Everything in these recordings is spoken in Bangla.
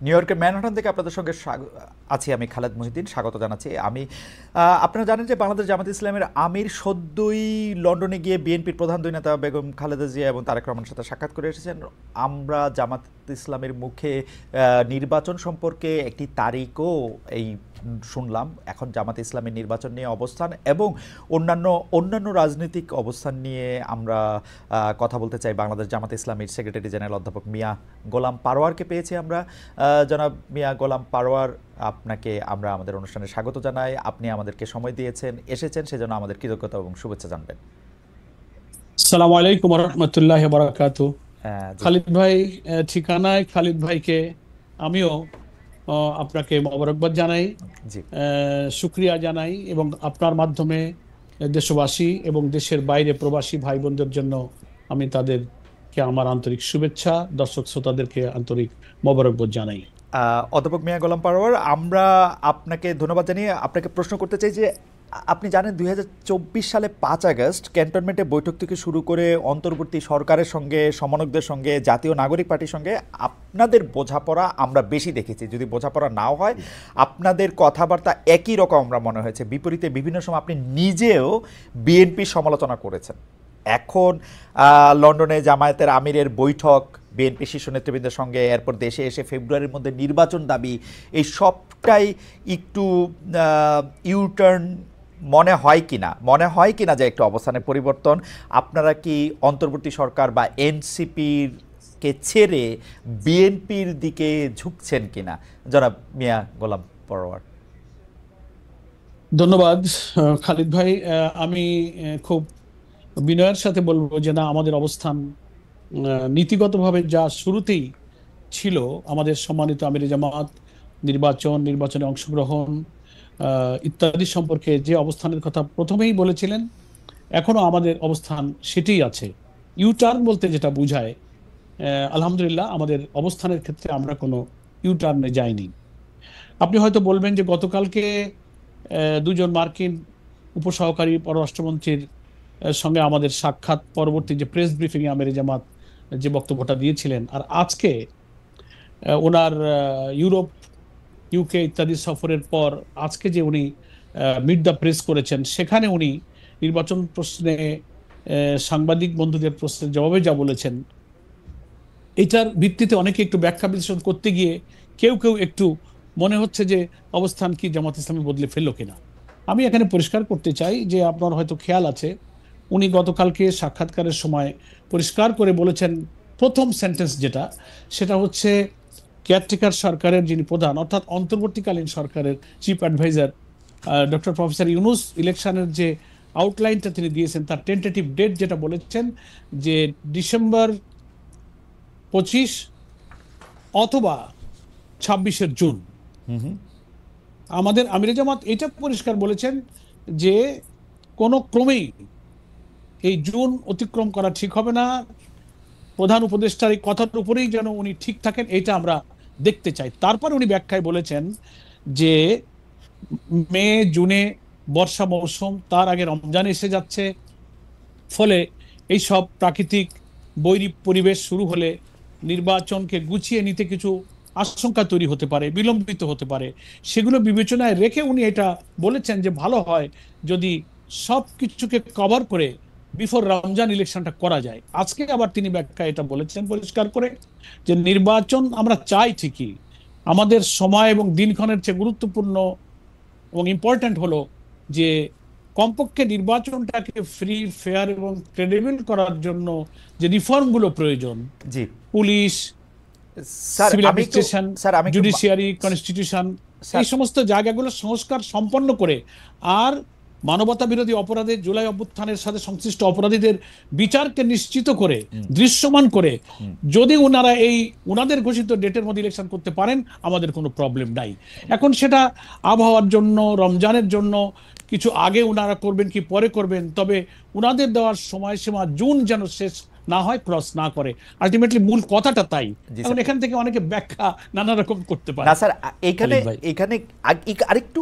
নিউ ইয়র্কের ম্যানহাটন থেকে আপনাদের সঙ্গে আছি আমি খালেদ মহিউদ্দিন, স্বাগত জানাচ্ছি। আপনারা জানেন যে বাংলাদেশ জামাত ইসলামের আমির সদ্যই লন্ডনে গিয়ে বিএনপির প্রধান দুই নেতা বেগম খালেদা জিয়া এবং তারেক রহমানের সাথে সাক্ষাৎ করে এসেছেন। আমরা জামাত ইসলামের মুখে নির্বাচন সম্পর্কে একটি তারিখও শুনলাম। এখন জামাত ইসলামের নির্বাচন নিয়ে অবস্থান এবং অন্যান্য রাজনৈতিক অবস্থান নিয়ে আমরা কথা বলতে চাই। বাংলাদেশ জামাত ইসলামের সেক্রেটারি জেনারেল অধ্যাপক মিয়া গোলাম পারওয়ারকে পেয়েছি আমরা। জনাব মিয়া গোলাম পারওয়ার, আপনাকে আমরা আমাদের অনুষ্ঠানে স্বাগত জানাই। আপনি আমাদেরকে সময় এসেছেন, সেজন্য আমাদের কৃতজ্ঞতা এবং শুভেচ্ছা জানবেন। আসসালামু আলাইকুম ওয়া রাহমাতুল্লাহি ওয়া বারাকাতুহু। খালিদ ভাই ঠিকানায় খালিদ ভাইকে আমিও আপনাকে মোবারকবাদ জানাই, শুকরিয়া জানাই, এবং আপনার মাধ্যমে দেশবাসী এবং দেশের বাইরে প্রবাসী ভাই বোনদের জন্য আমি তাদেরকে আমার আন্তরিক শুভেচ্ছা, দর্শক শ্রোতাদেরকে আন্তরিক মোবারকবাদ জানাই। অধ্যাপক মিয়া গোলাম পারওয়ার, আমরা আপনাকে ধন্যবাদ জানিয়ে আপনাকে প্রশ্ন করতে চাই যে আপনি জানেন 2024 সালে 5 আগস্ট ক্যান্টনমেন্টে বৈঠক থেকে শুরু করে অন্তর্বর্তী সরকারের সঙ্গে, সমন্বয়কদের সঙ্গে, জাতীয় নাগরিক পার্টির সঙ্গে আপনাদের বোঝাপড়া আমরা বেশি দেখেছি। যদি বোঝাপড়া নাও হয়, আপনাদের কথাবার্তা একই রকম আমরা মনে হয়েছে। বিপরীতে বিভিন্ন সময় আপনি নিজেও বিএনপির সমালোচনা করেছেন। এখন লন্ডনে জামায়াতের আমিরের বৈঠক, বিএনপি শীর্ষ নেতৃবৃন্দের সঙ্গে, এরপর দেশে এসে ফেব্রুয়ারির মধ্যে নির্বাচন দাবি, এই সবটাই একটু ইউটার্ন মনে হয় কিনা যে একটু অবস্থানের পরিবর্তন? আপনারা কি অন্তর্বর্তী সরকার বা এনসিপির কে ছেড়ে বিএনপির দিকে ঝুঁকছেন কিনা? জনাব মিয়া গোলাম পারওয়ার। ধন্যবাদ খালিদ ভাই। আমি খুব বিনয়ের সাথে বলবো যে না, আমাদের অবস্থান নীতিগতভাবে যা শুরুতেই ছিল, আমাদের সম্মানিত আমির জামাত নির্বাচনে অংশগ্রহণ ইত্যাদি সম্পর্কে যে অবস্থানের কথা প্রথমেই বলেছিলেন, এখনো আমাদের অবস্থান সেটাই আছে। ইউটার্ন বলতে যেটা বোঝায়, আলহামদুলিল্লাহ আমাদের অবস্থানের ক্ষেত্রে আমরা কোনো ইউটার্নে যাইনি। আপনি হয়তো বলবেন যে গতকালকে দুজন মার্কিন উপসহকারী পররাষ্ট্রমন্ত্রীর সঙ্গে আমাদের সাক্ষাৎ পরবর্তী যে প্রেস ব্রিফিংয়ে আমির জামাত যে বক্তব্যটা দিয়েছিলেন, আর আজকে ওনার ইউরোপ, ইউকে ইত্যাদি সফরের পর আজকে যে উনি মিট দ্য প্রেস করেছেন, সেখানে উনি নির্বাচন প্রশ্নে সাংবাদিক বন্ধুদের প্রশ্নের জবাবে যা বলেছেন, এটার ভিত্তিতে অনেকে একটু ব্যাখ্যা বিশ্লেষণ করতে গিয়ে কেউ একটু মনে হচ্ছে যে অবস্থান কি জামাত ইসলামী বদলে ফেললো কিনা। আমি এখানে পরিষ্কার করতে চাই যে আপনার হয়তো খেয়াল আছে, উনি গতকালকে সাক্ষাৎকারের সময় পরিষ্কার করে বলেছেন, প্রথম সেন্টেন্স সেটা হচ্ছে কেয়ারটেকার সরকারের যিনি প্রধান, অর্থাৎ অন্তর্বর্তীকালীন সরকারের chief adviser doctor professor Yunus, ইলেকশনের যে আউটলাইনটা তিনি দিয়েছেন, তার টেন্টেটিভ ডেট যেটা বলেছেন যে ডিসেম্বর 25 অথবা 26 জুন। আমাদের আমির জামাত এটা পরিষ্কার বলেছেন যে কোনো ক্রমেই এই জুন অতিক্রম করা ঠিক হবে না। প্রধান উপদেষ্টার এই কথার উপরেই যেন উনি ঠিক থাকেন, এটা আমরা দেখতে চাই। তারপর উনি ব্যাখ্যায় বলেছেন যে মে জুনে বর্ষা মৌসুম, তার আগে রমজান এসে যাচ্ছে, ফলে এই সব প্রাকৃতিক বৈরী পরিবেশ শুরু হলে নির্বাচনকে গুছিয়ে নিতে কিছু আশঙ্কা তৈরি হতে পারে, বিলম্বিত হতে পারে। সেগুলো বিবেচনায় রেখে উনি এটা বলেছেন যে ভালো হয় যদি সব কিছুকে কভার করে বিফোর রমজান ইলেকশনটা করা যায়। আজকে আবার তিনি ব্যাখ্যা এটা বলেছেন পরিষ্কার করে যে নির্বাচন আমরা চাই ঠিকই, আমাদের সময় এবং দিনক্ষণের চেয়ে গুরুত্বপূর্ণ এবং ইম্পর্ট্যান্ট হলো যে কমপক্ষে নির্বাচনটাকে ফ্রি, ফেয়ার এবং ক্রেডিবল করার জন্য যে রিফর্মগুলো প্রয়োজন, police, civil administration, judiciary, constitution, এই সমস্ত জায়গাগুলো সংস্কার সম্পন্ন করে, আর মানবতা বিরোধী অপরাধে, জুলাই অভ্যুত্থানের সাথে সংশ্লিষ্ট অপরাধীদের বিচারকে নিশ্চিত করে, দৃশ্যমান করে যদি ওনারা এই ওনাদের ঘোষিত ডেটের মধ্যে ইলেকশন করতে পারেন, আমাদের কোনো প্রবলেম নাই। এখন সেটা আবহাওয়ার জন্য, রমজানের জন্য কিছু আগে ওনারা করবেন কি পরে করবেন, তবে ওনাদের দেওয়ার সময়সীমা জুন যেন শেষ না হয়, ক্রস না করে। আলটিমেটলি মূল কথাটা তাই। এখন এখান থেকে অনেকে ব্যাখ্যা নানা রকম করতে পারে। না স্যার, এখানে আরেকটু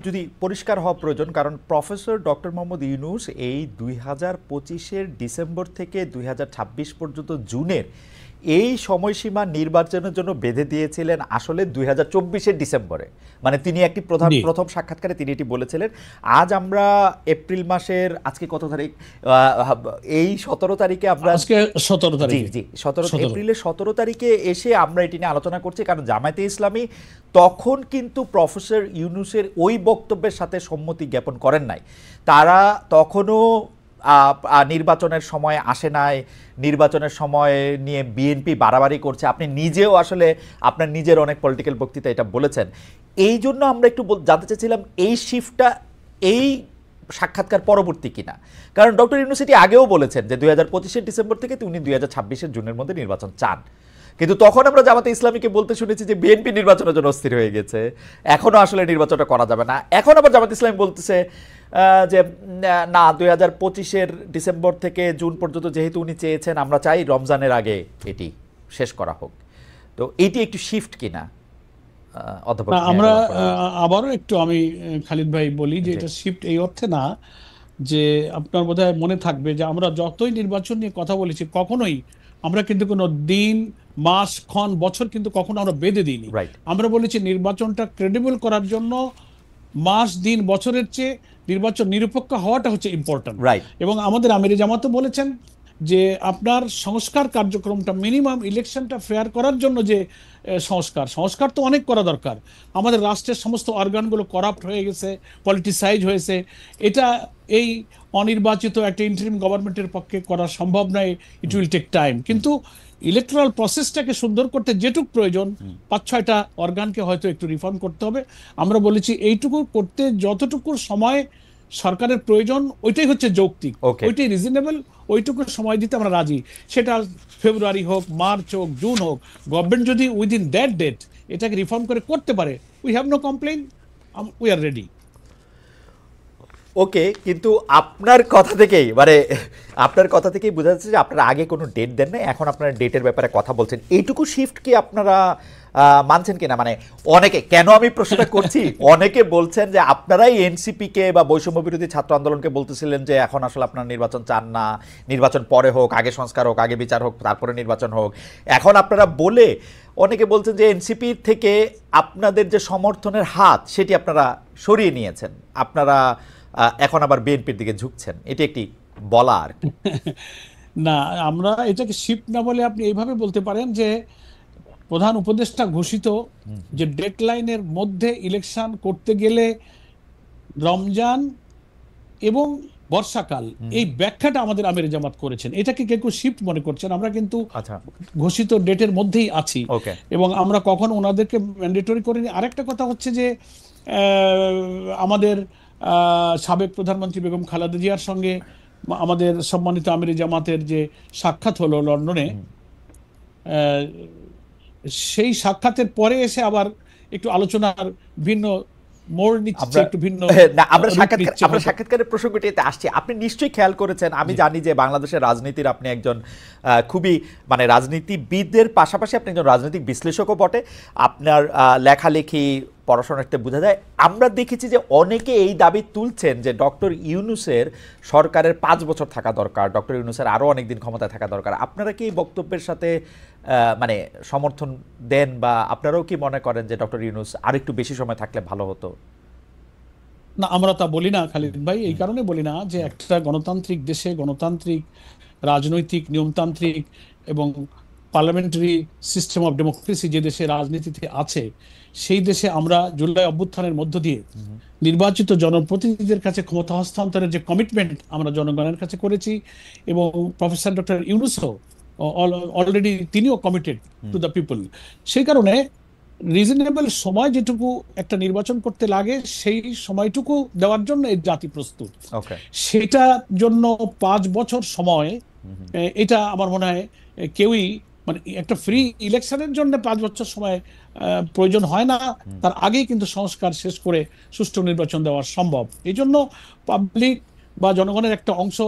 যদি পরিষ্কার হওয়া প্রয়োজন, কারণ প্রফেসর ডক্টর মোহাম্মদ ইউনূস এই 2025-এর ডিসেম্বর থেকে 2026 পর্যন্ত জুনের এই সময়সীমা নির্বাচনের জন্য বেঁধে দিয়েছিলেন আসলে 2024-এর ডিসেম্বরে। মানে তিনি একটি প্রথম সাক্ষাৎকারে তিনি এটি বলেছিলেন। আজ আমরা এপ্রিল মাসের আজকে কত তারিখ, এই 17 তারিখে আমরা, আজকে 17 তারিখ, জি 17 এপ্রিলের 17 তারিখে এসে আমরা এটি নিয়ে আলোচনা করছি, কারণ জামায়াতে ইসলামী তখন কিন্তু প্রফেসর ইউনূসের ওই বক্তব্যের সাথে সম্মতি জ্ঞাপন করেন নাই। তারা তখনও নির্বাচনের সময় আসে নাই, নির্বাচনের সময় নিয়ে বিএনপি বাড়াবাড়ি করছে। আপনি নিজেও আসলে আপনার নিজের অনেক পলিটিক্যাল বক্তৃতা এটা বলেছেন। এই জন্য আমরা একটু জানতে চাইছিলাম এই শিফটটা এই সাক্ষাৎকার পরবর্তী কিনা, কারণ ডক্টর ইউনূস আগেও বলেছেন যে 2025-এর ডিসেম্বর থেকে উনি 2026-এর জুনের মধ্যে নির্বাচন চান। কিন্তু তখন আমরা জামাতে ইসলামীকে বলতে শুনেছি যে বিএনপি নির্বাচনের জন্য অস্থির হয়ে গেছে, এখনো আসলে নির্বাচনটা করা যাবে না। এখন আবার জামাতে ইসলামী বলতেছে যে না, 2025-এর ডিসেম্বর থেকে জুন পর্যন্ত যেহেতু উনি চেয়েছেন, আমরা চাই রমজানের আগে এটি শেষ করা হোক। তো এটি একটু শিফট কিনা অধ্যাপক? আমরা আবারও একটু আমি খালিদ ভাই বলি যে এটা শিফট এই অর্থে না, যে আপনার বোধহয় মনে থাকবে যে আমরা যতই নির্বাচন নিয়ে কথা বলেছি কখনোই আমরা কিন্তু কোনো দিন, মাস, ক্ষণ, বছর কিন্তু কখনো আমরা বেঁধে দিইনি। আমরা বলেছি নির্বাচনটা ক্রেডিবল করার জন্য মাস, দিন, বছরের চেয়ে নির্বাচন নিরপেক্ষ হওয়াটা হচ্ছে ইম্পর্টেন্ট। এবং আমাদের আমিরে জামাতও বলেছেন যে আপনার সংস্কার কার্যক্রমটা মিনিমাম ইলেকশনটা ফেয়ার করার জন্য যে সংস্কার তো অনেক করা দরকার। আমাদের রাষ্ট্রের সমস্ত অর্গানগুলো করাপ্ট হয়ে গেছে, পলিটিসাইজ হয়েছে। এটা এই অনির্বাচিত একটা ইন্টারিম গভর্নমেন্টের পক্ষে করা সম্ভব নয়, ইট উইল টেক টাইম। কিন্তু ইলেকট্রাল প্রসেসটাকে সুন্দর করতে যেটুক প্রয়োজন 5-6টা অর্গানকে হয়তো একটু রিফর্ম করতে হবে। আমরা বলেছি এইটুকু করতে যতটুকু সময় সরকারের প্রয়োজন ওইটাই হচ্ছে যৌক্তিক, ওইটাই রিজনেবল, ওইটুকু সময় দিতে আমরা রাজি। সেটা ফেব্রুয়ারি হোক, মার্চ হোক, জুন হোক, গভর্নমেন্ট যদি উইদিন দ্যাট ডেট এটাকে রিফর্ম করে করতে পারে, we have no complain, we are ready. Okay, কিন্তু আপনার কথা থেকেই বোঝা যাচ্ছে যে আপনারা আগে কোনো ডেট দেন না, এখন আপনারা ডেটের ব্যাপারে কথা বলছেন। এইটুকু শিফট কি আপনারা মানছেন কিনা? মানে অনেকে, কেন আমি প্রশ্নটা করছি, অনেকে বলছেন যে আপনারাই এনসিপিকে বা বৈষম্য বিরোধী ছাত্র আন্দোলনকে বলতেছিলেন যে এখন আসলে আপনারা নির্বাচন চান না, নির্বাচন পরে হোক, আগে সংস্কার হোক, আগে বিচার হোক, তারপরে নির্বাচন হোক। এখন আপনারা বলে অনেকে বলছেন যে এনসিপি থেকে আপনাদের যে সমর্থনের হাত সেটি আপনারা সরিয়ে নিয়েছেন, আপনারা এখন আবার বিএনপির দিকে ঝুঁকছেন। এটি একটি বলা আর কি না, আমরা এটাকে শিফট না বলে আপনি এইভাবে বলতে পারেন যে প্রধান উপদেষ্টা ঘোষিত যে ডেডলাইনের মধ্যে ইলেকশন করতে গেলে রমজান এবং বর্ষাকাল, এই ব্যাখ্যাটা আমাদের আমিরে জামাত করেছেন। এটাকে কেউ শিফট মনে করছেন, আমরা কিন্তু ঘোষিত ডেটের মধ্যেই আছি এবং আমরা কখনো ওনাদেরকে ম্যান্ডেটরি করিনি। আরেকটা কথা হচ্ছে যে আমাদের সাবেক প্রধানমন্ত্রী বেগম খালেদা জিয়ার সঙ্গে আমাদের সম্মানিত আমিরে জামাতের যে সাক্ষাৎ হলো লন্ডনে, সেই সাক্ষাতের পরে এসে আবার একটু আলোচনার ভিন্ন মোড় নিচ্ছে, একটু ভিন্ন। আমরা সাক্ষাৎকারের প্রসঙ্গটিতে আসছি। আপনি নিশ্চয়ই খেয়াল করেছেন, আমি জানি যে বাংলাদেশের রাজনীতির আপনি একজন খুবই মানে রাজনীতিবিদদের পাশাপাশি আপনি একজন রাজনৈতিক বিশ্লেষকও বটে। আপনার লেখালেখি, পড়াশোনাতে বোঝা যায়। আমরা দেখেছি যে অনেকে এই দাবি তুলছেন যে ডক্টর ইউনূসের সরকারের 5 বছর থাকা দরকার, ডক্টর ইউনূসের আরও অনেক দিন ক্ষমতায় থাকা দরকার। আপনারা কি এই বক্তব্যের সাথে মানে সমর্থন দেন, বা আপনারাও কি মনে করেন যে ডক্টর ইউনূস আর একটু বেশি সময় থাকলে ভালো হতো? না, আমরা তা বলি না খালিদ ভাই। এই কারণে বলি না যে একটা গণতান্ত্রিক দেশে গণতান্ত্রিক রাজনৈতিক নিয়মতান্ত্রিক এবং পার্লামেন্টারি সিস্টেম অফ ডেমোক্রেসি যে দেশে রাজনীতিতে আছে, সেই দেশে আমরা জুলাই অভ্যুত্থানের মধ্য দিয়ে নির্বাচিত জনপ্রতিনিধিদের কাছে ক্ষমতা হস্তান্তরের যে কমিটমেন্ট আমরা জনগণের কাছে করেছি, এবং প্রফেসর ডক্টর ইউনূসও অলরেডি তিনিও কমিটেড টু দ্য পিপল। সেই কারণে রিজনেবল সময় যেটুকু একটা নির্বাচন করতে লাগে সেই সময়টুকু দেওয়ার জন্য এই জাতি প্রস্তুত। সেটার জন্য 5 বছর সময়, এটা আমার মনে হয় কেউই, মানে একটা ফ্রি ইলেকশনের জন্য 5 বছর সময় প্রয়োজন হয় না। তার আগেই কিন্তু সংস্কার শেষ করে সুষ্ঠু নির্বাচন দেওয়া সম্ভব। এই জন্য পাবলিক বা জনগণের একটা অংশ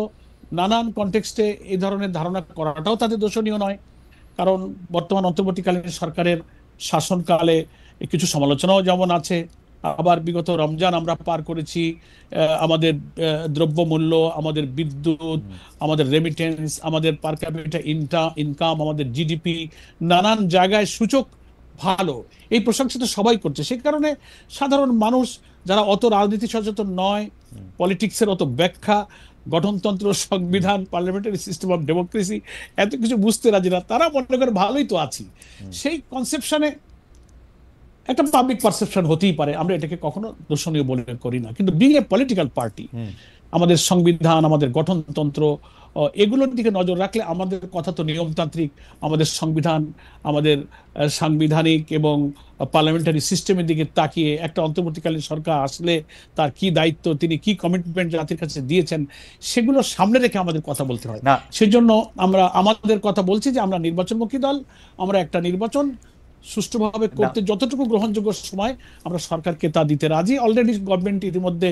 নানান কনটেক্সটে এই ধরনের ধারণা করাটাও তাদের দোষণীয় নয়, কারণ বর্তমান অন্তর্বর্তীকালীন সরকারের শাসনকালে কিছু সমালোচনাও যেমন আছে, আবার বিগত রমজান আমরা পার করেছি, আমাদের দ্রব্যমূল্য, আমাদের বিদ্যুৎ, আমাদের রেমিটেন্স, আমাদের পার ক্যাপিটা ইনকাম, আমাদের জিডিপি, নানান জায়গায় সূচক ভালো। এই প্রশংসা তো সবাই করছে। সেই কারণে সাধারণ মানুষ যারা অত রাজনীতি সচেতন নয়, পলিটিক্সের অত ব্যাখ্যা, গঠনতন্ত্র, সংবিধান, পার্লামেন্টারি সিস্টেম অফ ডেমোক্রেসি এত কিছু বুঝতে রাজি না, তারা মনে করে ভালোই তো আছি। সেই কনসেপশনে একটা পাবলিক পারসেপশন হতেই পারে, আমরা এটাকে কখনো দূষণীয় বলে করি না। কিন্তু বিং এ পলিটিক্যাল পার্টি, আমাদের সংবিধান, আমাদের গঠনতন্ত্র, এগুলোর দিকে নজর রাখলে আমাদের কথা তো নিয়মতান্ত্রিক। আমাদের সংবিধান, আমাদের সাংবিধানিক এবং পার্লামেন্টারি সিস্টেমের দিকে তাকিয়ে একটা অন্তর্বর্তীকালীন সরকার আসলে তার কি দায়িত্ব, তিনি কি কমিটমেন্ট জাতির কাছে দিয়েছেন, সেগুলো সামনে রেখে আমাদের কথা বলতে হয়। সেজন্য আমরা আমাদের কথা বলছি যে আমরা নির্বাচনমুখী দল, আমরা একটা নির্বাচন সুষ্ঠুভাবে করতে যতটুকু গ্রহণযোগ্য সময় আমরা সরকারকে তা দিতে রাজি। অলরেডি গভর্নমেন্ট ইতিমধ্যে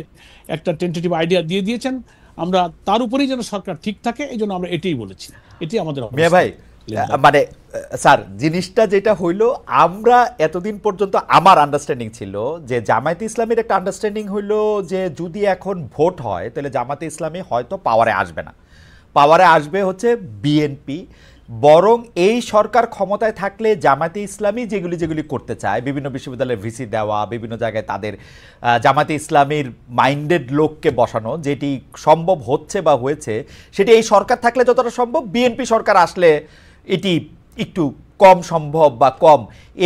একটা টেন্টেটিভ আইডিয়া দিয়ে দিয়েছেন, আমরা তার উপরেই যেন সরকার ঠিক থাকে, এই জন্য আমরা এটাই বলেছি, এটি আমাদের মিয়া ভাই। মানে স্যার, জিনিসটা যেটা হইলো, আমরা এতদিন পর্যন্ত আমার আন্ডারস্ট্যান্ডিং ছিল যে জামায়াতে ইসলামীর একটা আন্ডারস্ট্যান্ডিং হইলো যে যদি এখন ভোট হয় তাহলে জামায়াতে ইসলামী হয়তো পাওয়ারে আসবে না, পাওয়ারে আসবে হচ্ছে বিএনপি। বরং এই সরকার ক্ষমতায় থাকলে জামায়াতে ইসলামী যেগুলি করতে চায়, বিভিন্ন বিশ্ববিদ্যালয়ে ভিসি দেওয়া, বিভিন্ন জায়গায় তাদের জামায়াতে ইসলামীর মাইন্ডেড লোককে বসানো, যেটি সম্ভব হচ্ছে বা হয়েছে, সেটি এই সরকার থাকলে যতটা সম্ভব, বিএনপি সরকার আসলে এটি একটু কম সম্ভব বা কম।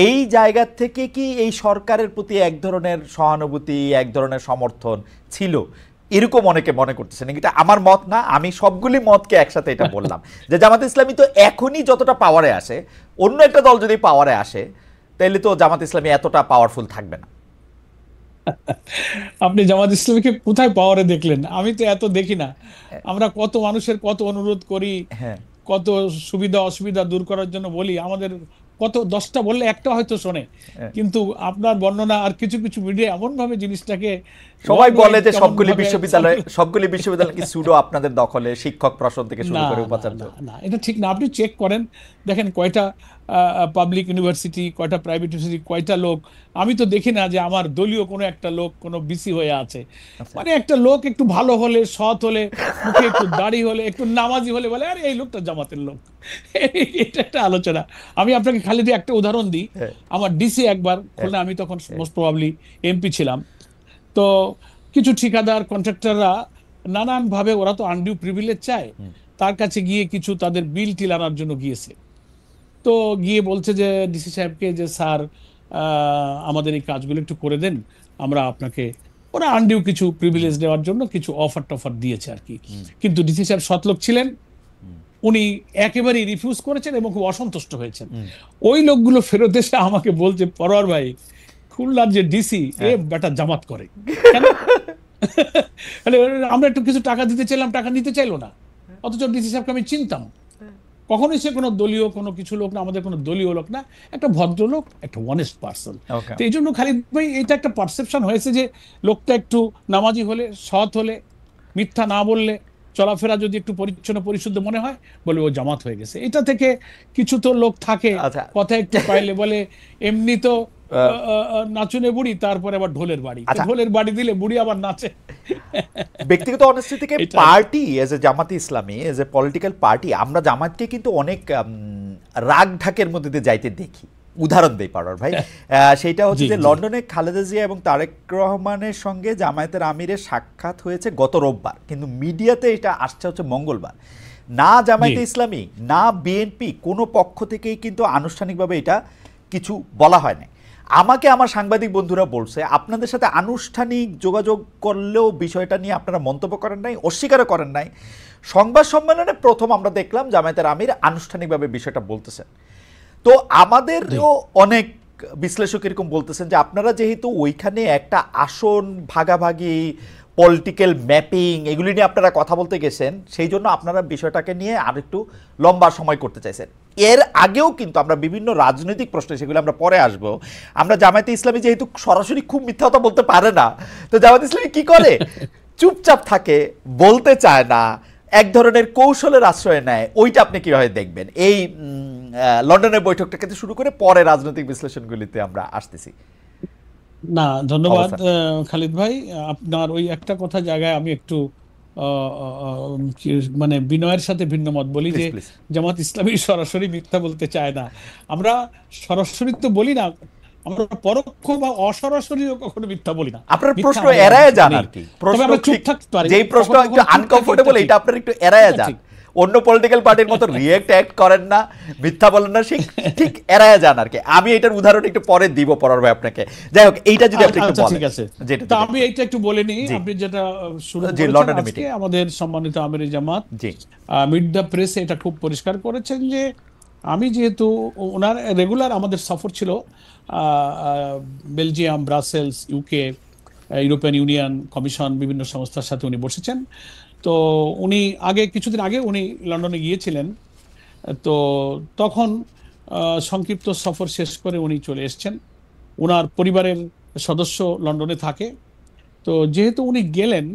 এই জায়গা থেকে কি এই সরকারের প্রতি এক ধরনের সহানুভূতি, এক ধরনের সমর্থন ছিল, এরকম অনেকে মনে করতেছেন? এটা আমার মত না, আমি সবগুলি মতকে একসাথে এটা বললাম যে জামাত ইসলামী তো এখনই যতটা পাওয়ারে আসে, অন্য একটা দল যদি পাওয়ারে আসে তাহলে তো জামাত ইসলামী এতটা পাওয়ারফুল থাকবে না। আপনি জামাত ইসলামীকে কোথায় পাওয়ারে দেখলেন? আমি তো এত দেখি না। আমরা কত মানুষের কত অনুরোধ করি, কত সুবিধা অসুবিধা দূর করার জন্য বলি, আমাদের কত 10টা বললে একটা হয়তো শোনে। কিন্তু আপনার বর্ণনা আর কিছু কিছু মিডিয়া এমন ভাবে জিনিসটাকে সবাই বলে যে সবগুলি বিশ্ববিদ্যালয় কি সুডো আপনাদের দখলে, শিক্ষক প্রশাসন থেকে শুরু করে উপাচার্য। না, এটা ঠিক না। আপনি চেক করেন, দেখেন কয়টা পাবলিক ইউনিভার্সিটি, কয়টা প্রাইভেট ইউনিভার্সিটি, কয়টা লোক। আমি তো দেখি না যে আমার দলীয় কোনো একটা লোক কোনো বিসি হয়ে আছে। মানে একটা লোক একটু ভালো হলে, সৎ হলে, মুখে একটু দাড়ি হলে, একটু নামাজি হলে বলে আরে এই লোকটা জামাতের লোক। এটা একটা আলোচনা। আমি আপনাকে খালি দিয়ে একটা উদাহরণ দিই। আমার ডিসি একবার খুলনা, আমি তখন মোস্ট প্রবাবলি এমপি ছিলাম, তো কিছু ঠিকাদার কন্ট্রাক্টররা নানানভাবে, ওরা তো আনডিউ প্রিভিলেজ চায়, তার কাছে গিয়ে কিছু তাদের বিল টিল আনার জন্য গিয়েছে। তো গিয়ে বলছে যে ডিসি সাহেবকে যে স্যার আমাদের এই কাজগুলো একটু করে দেন, আমরা আপনাকে, ওরা আনডিউ কিছু প্রিভিলেজ দেওয়ার জন্য কিছু অফার টফার দিয়েছে আর কি। কিন্তু ডিসি সাহেব সৎলোক ছিলেন, উনি একেবারেই রিফিউজ করেছেন এবং খুব অসন্তুষ্ট হয়েছেন। ওই লোকগুলো ফেরত এসে আমাকে বলছে, পরোয়ার ভাই, খুলনার যে ডিসি এ বেটা জামাত করে। আমরা একটু কিছু টাকা দিতে চাইলাম, টাকা নিতে চাইলো না, অথচ ডিসি সাহেবকে আমি চিনতাম। কখনোই সে কোনো দলীয় কোনো কিছু লোক না, আমাদের কোনো দলীয় লোক না, একটা ভদ্রলোক, একটা অনেস্ট পার্সন। তো এই জন্য খালিদ ভাই, এটা একটা পারসেপশন হয়েছে যে লোকটা একটু নামাজি হলে, সৎ হলে, মিথ্যা না বললে, চলাফেরা যদি একটু পরিচ্ছন্ন পরিশুদ্ধ মনে হয়, বলে ও জামাত হয়ে গেছে। এটা থেকে কিছু তো লোক থাকে, কথা একটু পাইলে বলে এমনি তো নাচুনে বুড়ি, তারপরে আবার ঢোলের বাড়ি, ঢোলের বাড়ি দিলে বুড়ি আবার নাচে। ব্যক্তিগত অনেস্টি থেকে পার্টি এজ এ জামাতে ইসলামী, এজ এ পলিটিক্যাল পার্টি, আমরা জামাতকে কিন্তু অনেক রাগ ঢাকের মধ্যে দিয়ে যাইতে দেখি। উদাহরণ দেই পারার ভাই, সেইটা হচ্ছে যে লন্ডনে খালেদা জিয়া এবং তারেক রহমানের সঙ্গে জামায়াতের আমিরের সাক্ষাৎ হয়েছে গত রোববার, কিন্তু মিডিয়াতে এটা আসছে হচ্ছে মঙ্গলবার। না জামায়াতে ইসলামী না বিএনপি কোনো পক্ষ থেকেই কিন্তু আনুষ্ঠানিকভাবে এটা কিছু বলা হয় না। আমাকে আমার সাংবাদিক বন্ধুরা বলছে, আপনাদের সাথে আনুষ্ঠানিক যোগাযোগ করলেও বিষয়টা নিয়ে আপনারা মন্তব্য করেন নাই, অস্বীকারও করেন নাই। সংবাদ সম্মেলনে প্রথম আমরা দেখলাম জামায়াতের আমির আনুষ্ঠানিকভাবে বিষয়টা বলতেছেন। তো আমাদেরও অনেক বিশ্লেষক এরকম বলতেছেন যে আপনারা যেহেতু ওইখানে একটা আসন ভাগাভাগি, পলিটিক্যাল ম্যাপিং, এগুলি নিয়ে আপনারা কথা বলতে গেছেন, সেই জন্য আপনারা বিষয়টাকে নিয়ে আর একটু লম্বা সময় করতে চাইছেন। এর আগেও কিন্তু আমরা বিভিন্ন রাজনৈতিক প্রশ্নে, সেগুলো আমরা পরে আসবো, আমরা জামায়াতে ইসলামী যেহেতু সরাসরি খুব মিথ্যা কথা বলতে পারে না, তো জামায়াতে ইসলামী কি করে, চুপচাপ থাকে, বলতে চায় না, এক ধরনের কৌশলের আশ্রয় নেয়। ওইটা আপনি কিভাবে দেখবেন? এই লন্ডনের বৈঠকটা থেকে শুরু করে পরে রাজনৈতিক বিশ্লেষণগুলিতে আমরা আসতেছি। না, ধন্যবাদ অবস্থান? খালিদ ভাই। আপনার ওই একটা কথা জায়গায় আমি একটু আহ, আহ, আহ, মানে বিনয়ের সাথে ভিন্ন মত বলি প্লিজ যে প্লিজ। জামাত ইসলামী সরাসরি মিথ্যা বলতে চায় না। আমরা সরাসরি তো বলি না, আমরা পরোক্ষ বা অসরাসরিও কখনো মিথ্যা বলি না। আপনার মিথ্যা প্রশ্ন আমাদের এড়ায় মানসিকতা যান নেই। আর কি, তবে প্রশ্ন আমরা চুপ ঠিক, থাকতে পারি, যেই প্রশ্ন কখনো একটু কখনো চুপ থাকি, আনকমফোর্টেবল এটা ঠিক, এটা আপনার একটু এড়ায় এটা যান। ঠিক। অন্য পলিটিক্যাল পার্টির মতো রিয়েক্ট অ্যাক্ট করেন না, মিথ্যা বলেন না, ঠিক ঠিক এড়ায় যান আর কি। আমি এটার উদাহরণ একটু পরে দিব পরার ভাই আপনাকে। যাই হোক, এইটা যদি আপনি একটু আচ্ছা, ঠিক বলেন, আছে। যেটা তা যদি আমি এইটা একটু বলে নিই। জি আপনি যেটা শুরু জি, করেছেন, লন্ডনের আজকে মিটিং। আমাদের সম্মানিত আমির জামাত জি মিড দ্য প্রেস এটা খুব পরিষ্কার করেছেন যে আমি যেহেতু, ওনার রেগুলার আমাদের সফর ছিল Belgium, Brussels, UK, European union, commission, বিভিন্ন সংস্থার সাথে উনি বসেছেন। তো উনি কিছুদিন আগে উনি লন্ডনে গিয়েছিলেন। তো তখন সংক্ষিপ্ত সফর শেষ করে উনি চলে এসেছেন। ওনার পরিবারের সদস্য লন্ডনে থাকে। তো যেহেতু উনি গেলেন,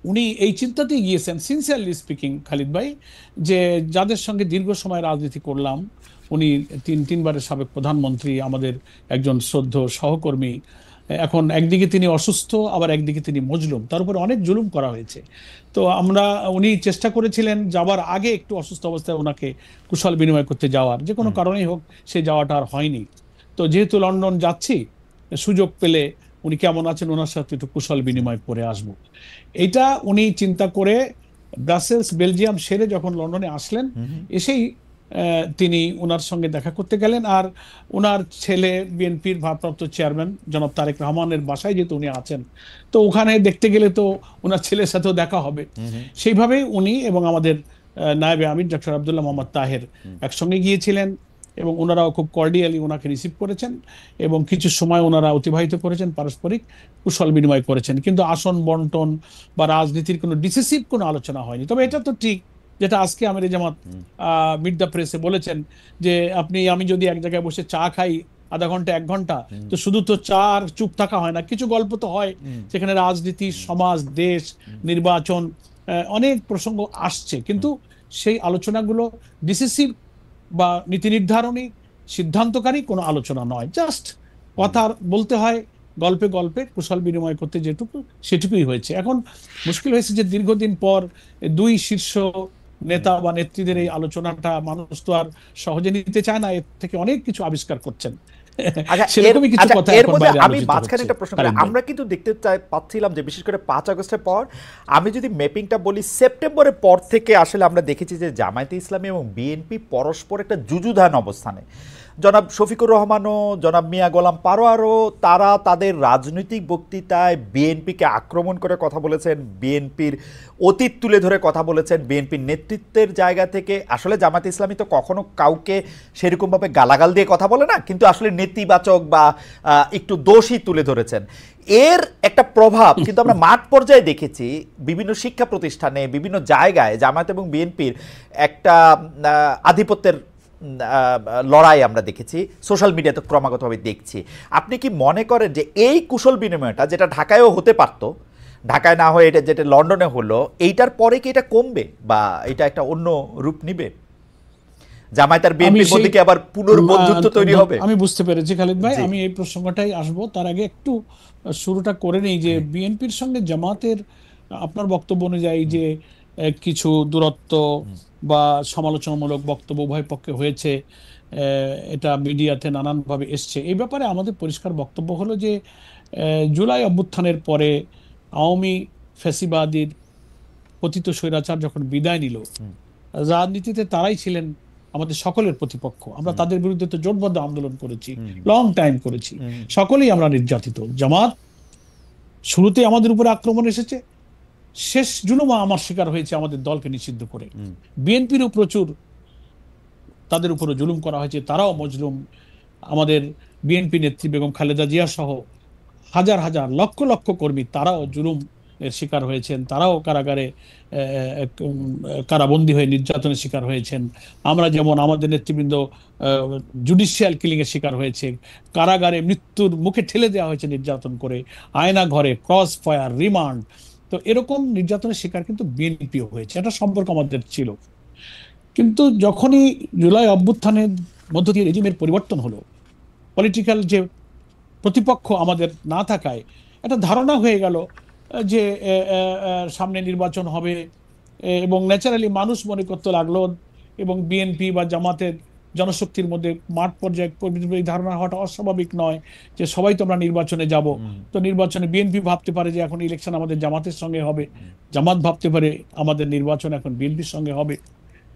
উনি এই চিন্তাতেই গিয়েছেন, সিনসিয়ারলি স্পিকিং খালিদ ভাই, যে যাদের সঙ্গে দীর্ঘ সময় রাজনীতি করলাম, উনি তিনবারের সাবেক প্রধানমন্ত্রী, আমাদের একজন শ্রদ্ধেয় সহকর্মী, এখন একদিকে তিনি অসুস্থ, আবার একদিকে তিনি মজলুম, তার উপরে অনেক জুলুম করা হয়েছে। তো উনি চেষ্টা করেছিলেন যাবার আগে একটু অসুস্থ অবস্থায় ওনাকে কুশল বিনিময় করতে যাওয়ার, যে কোনো হুম কারণেই হোক সে যাওয়াটা আর হয়নি। তো যেহেতু লন্ডন যাচ্ছি, সুযোগ পেলে উনি কেমন আছেন ওনার সাথে একটু কুশল হুম বিনিময় করে আসবো। এইটা উনি চিন্তা করে ব্রাসেলস, বেলজিয়াম সেরে যখন লন্ডনে আসলেন, হুম হুম এসেই তিনি ওনার সঙ্গে দেখা করতে গেলেন। আর ওনার ছেলে, বিএনপির ভারপ্রাপ্ত চেয়ারম্যান জনাব তারেক রহমানের বাসায় যেহেতু উনি আছেন, তো ওখানে দেখতে গেলে তো ওনার ছেলের সাথেও দেখা হবে। হুম হুম সেইভাবেই উনি এবং আমাদের নায়েবে আমির ডক্টর আব্দুল্লাহ মোহাম্মদ তাহের হুম একসঙ্গে গিয়েছিলেন, এবং ওনারাও খুব কর্ডিয়ালি ওনাকে রিসিভ করেছেন, এবং কিছু সময় ওনারা অতিবাহিত করেছেন, পারস্পরিক কুশল বিনিময় করেছেন। কিন্তু আসন বন্টন বা রাজনীতির কোনো ডিসিসিভ কোনো আলোচনা হয়নি। তবে এটা তো ঠিক, যেটা আজকে আমির জামাত হুম মিড দ্য প্রেসে বলেছেন, যে আমি যদি এক জায়গায় বসে চা খাই আধা ঘন্টা 1 ঘন্টা, হুম তো শুধু তো চা আর চুপ থাকা হয় না, কিছু গল্প তো হয়। হুম সেখানে রাজনীতি, হুম সমাজ, দেশ, হুম নির্বাচন, অনেক প্রসঙ্গ আসছে, হুম কিন্তু সেই আলোচনাগুলো ডিসিসিভ বা নীতি নির্ধারণী, সিদ্ধান্তকারী কোনো আলোচনা নয়। জাস্ট হুম কথা বলতে হয়, গল্পে গল্পে কুশল বিনিময় করতে যেটুকু, সেটুকুই হয়েছে। এখন মুশকিল হয়েছে যে দীর্ঘদিন পর দুই শীর্ষ হুম নেতা বা নেত্রীদের হুম। এই আলোচনাটা মানুষ তো আর সহজে নিতে চায় না, এর থেকে অনেক কিছু আবিষ্কার করছেন। আচ্ছা সেরকমই কিছু আচ্ছা, কথা এর এখন মধ্যে বাইরে আমি আলোচিত মাঝখানে হচ্ছে একটা প্রশ্ন করি। খালিদ ভাই। আমরা কিন্তু দেখতে পাচ্ছিলাম যে বিশেষ করে 5 আগস্টের পর, আমি যদি ম্যাপিংটা বলি, সেপ্টেম্বরের পর থেকে আসলে আমরা দেখেছি যে জামায়াতে ইসলামী এবং বিএনপি পরস্পর একটা যুযুধান অবস্থানে। জনাব শফিকুর রহমানও, জনাব মিয়া গোলাম পারোয়ারও, তারা তাদের রাজনৈতিক বক্তৃতায় বিএনপিকে আক্রমণ করে কথা বলেছেন, বিএনপির অতীত তুলে ধরে কথা বলেছেন, বিএনপির নেতৃত্বের জায়গা থেকে। আসলে জামায়াতে ইসলামী তো কখনো কাউকে সেরকমভাবে গালাগাল দিয়ে কথা বলে না, কিন্তু আসলে নেতিবাচক বা একটু দোষই তুলে ধরেছেন। এর একটা প্রভাব কিন্তু আমরা মাঠ পর্যায়ে দেখেছি, বিভিন্ন শিক্ষা প্রতিষ্ঠানে, বিভিন্ন জায়গায় জামায়াত এবং বিএনপির একটা আধিপত্যের লড়াই আমরা দেখেছি, সোশ্যাল মিডিয়াতে ক্রমাগতভাবে দেখছি। আপনি কি মনে করেন যে এই কুশল বিনিময়টা, যেটা ঢাকায়ও হতে পারত, ঢাকায় না হয়ে এটা যেটা লন্ডনে হলো, এইটার পরে কি এটা কমবে বা এটা একটা অন্য রূপ নিবে? জামায়াত আর আমি বিএনপির সেই মধ্যে কি আবার পুনর্বন্ধুত্ব তৈরি হবে? আমি বুঝতে পেরেছি খালিদ ভাই, জি আমি এই প্রসঙ্গটাই আসবো। তার আগে একটু শুরুটা করে নেই যে বিএনপির সঙ্গে জামাতের আপনার বক্তব্য অনুযায়ী যে কিছু দূরত্ব বা সমালোচনামূলক বক্তব্য উভয় পক্ষে হয়েছে, এটা মিডিয়াতে নানানভাবে এসছে। এই ব্যাপারে আমাদের পরিষ্কার বক্তব্য হলো যে জুলাই অভ্যুত্থানের পরে আওয়ামী ফ্যাসিবাদীর পতিত স্বৈরাচার যখন বিদায় নিল, রাজনীতিতে তারাই ছিলেন আমাদের সকলের প্রতিপক্ষ। আমরা তাদের বিরুদ্ধে তো জোটবদ্ধ আন্দোলন করেছি, লং টাইম করেছি, সকলেই আমরা নির্যাতিত। জামাত শুরুতে আমাদের উপরে আক্রমণ এসেছে, শেষ জুলুম আমার শিকার হয়েছে আমাদের দলকে নিষিদ্ধ করে। বিএনপিরও প্রচুর তাদের উপরে জুলুম করা হয়েছে, তারাও মজলুম। আমাদের বিএনপি নেত্রী বেগম খালেদা জিয়া সহ হাজার হাজার লক্ষ লক্ষ কর্মী তারাও জুলুম এর শিকার হয়েছেন, তারাও কারাগারে কারাবন্দী হয়ে নির্যাতনের শিকার হয়েছেন। আমরা যেমন আমাদের নেতৃবৃন্দ জুডিশিয়াল কিলিং এর শিকার হয়েছে, কারাগারে মৃত্যুর মুখে ঠেলে দেওয়া হয়েছে নির্যাতন করে, আয়না ঘরে, ক্রস ফায়ার, রিমান্ড। তো এরকম নির্যাতনের শিকার কিন্তু বিএনপিও হয়েছে, এটা সম্পর্ক আমাদের ছিল। কিন্তু যখনই জুলাই অভ্যুত্থানের মধ্য দিয়ে রেজিমের পরিবর্তন হলো, পলিটিক্যাল যে প্রতিপক্ষ আমাদের না থাকায় একটা ধারণা হয়ে গেল যে সামনে নির্বাচন হবে, এবং ন্যাচারালি মানুষ মনে করতে লাগলো, এবং বিএনপি বা জামাতের জনশক্তির মধ্যে মাঠ পর্যায়ে এই ধারণা হওয়াটা অস্বাভাবিক নয় যে সবাই তো আমরা নির্বাচনে যাব। তো নির্বাচনে বিএনপি ভাবতে পারে যে এখন ইলেকশন আমাদের জামাতের সঙ্গে হবে, জামাত ভাবতে পারে আমাদের নির্বাচন এখন বিএনপির সঙ্গে হবে।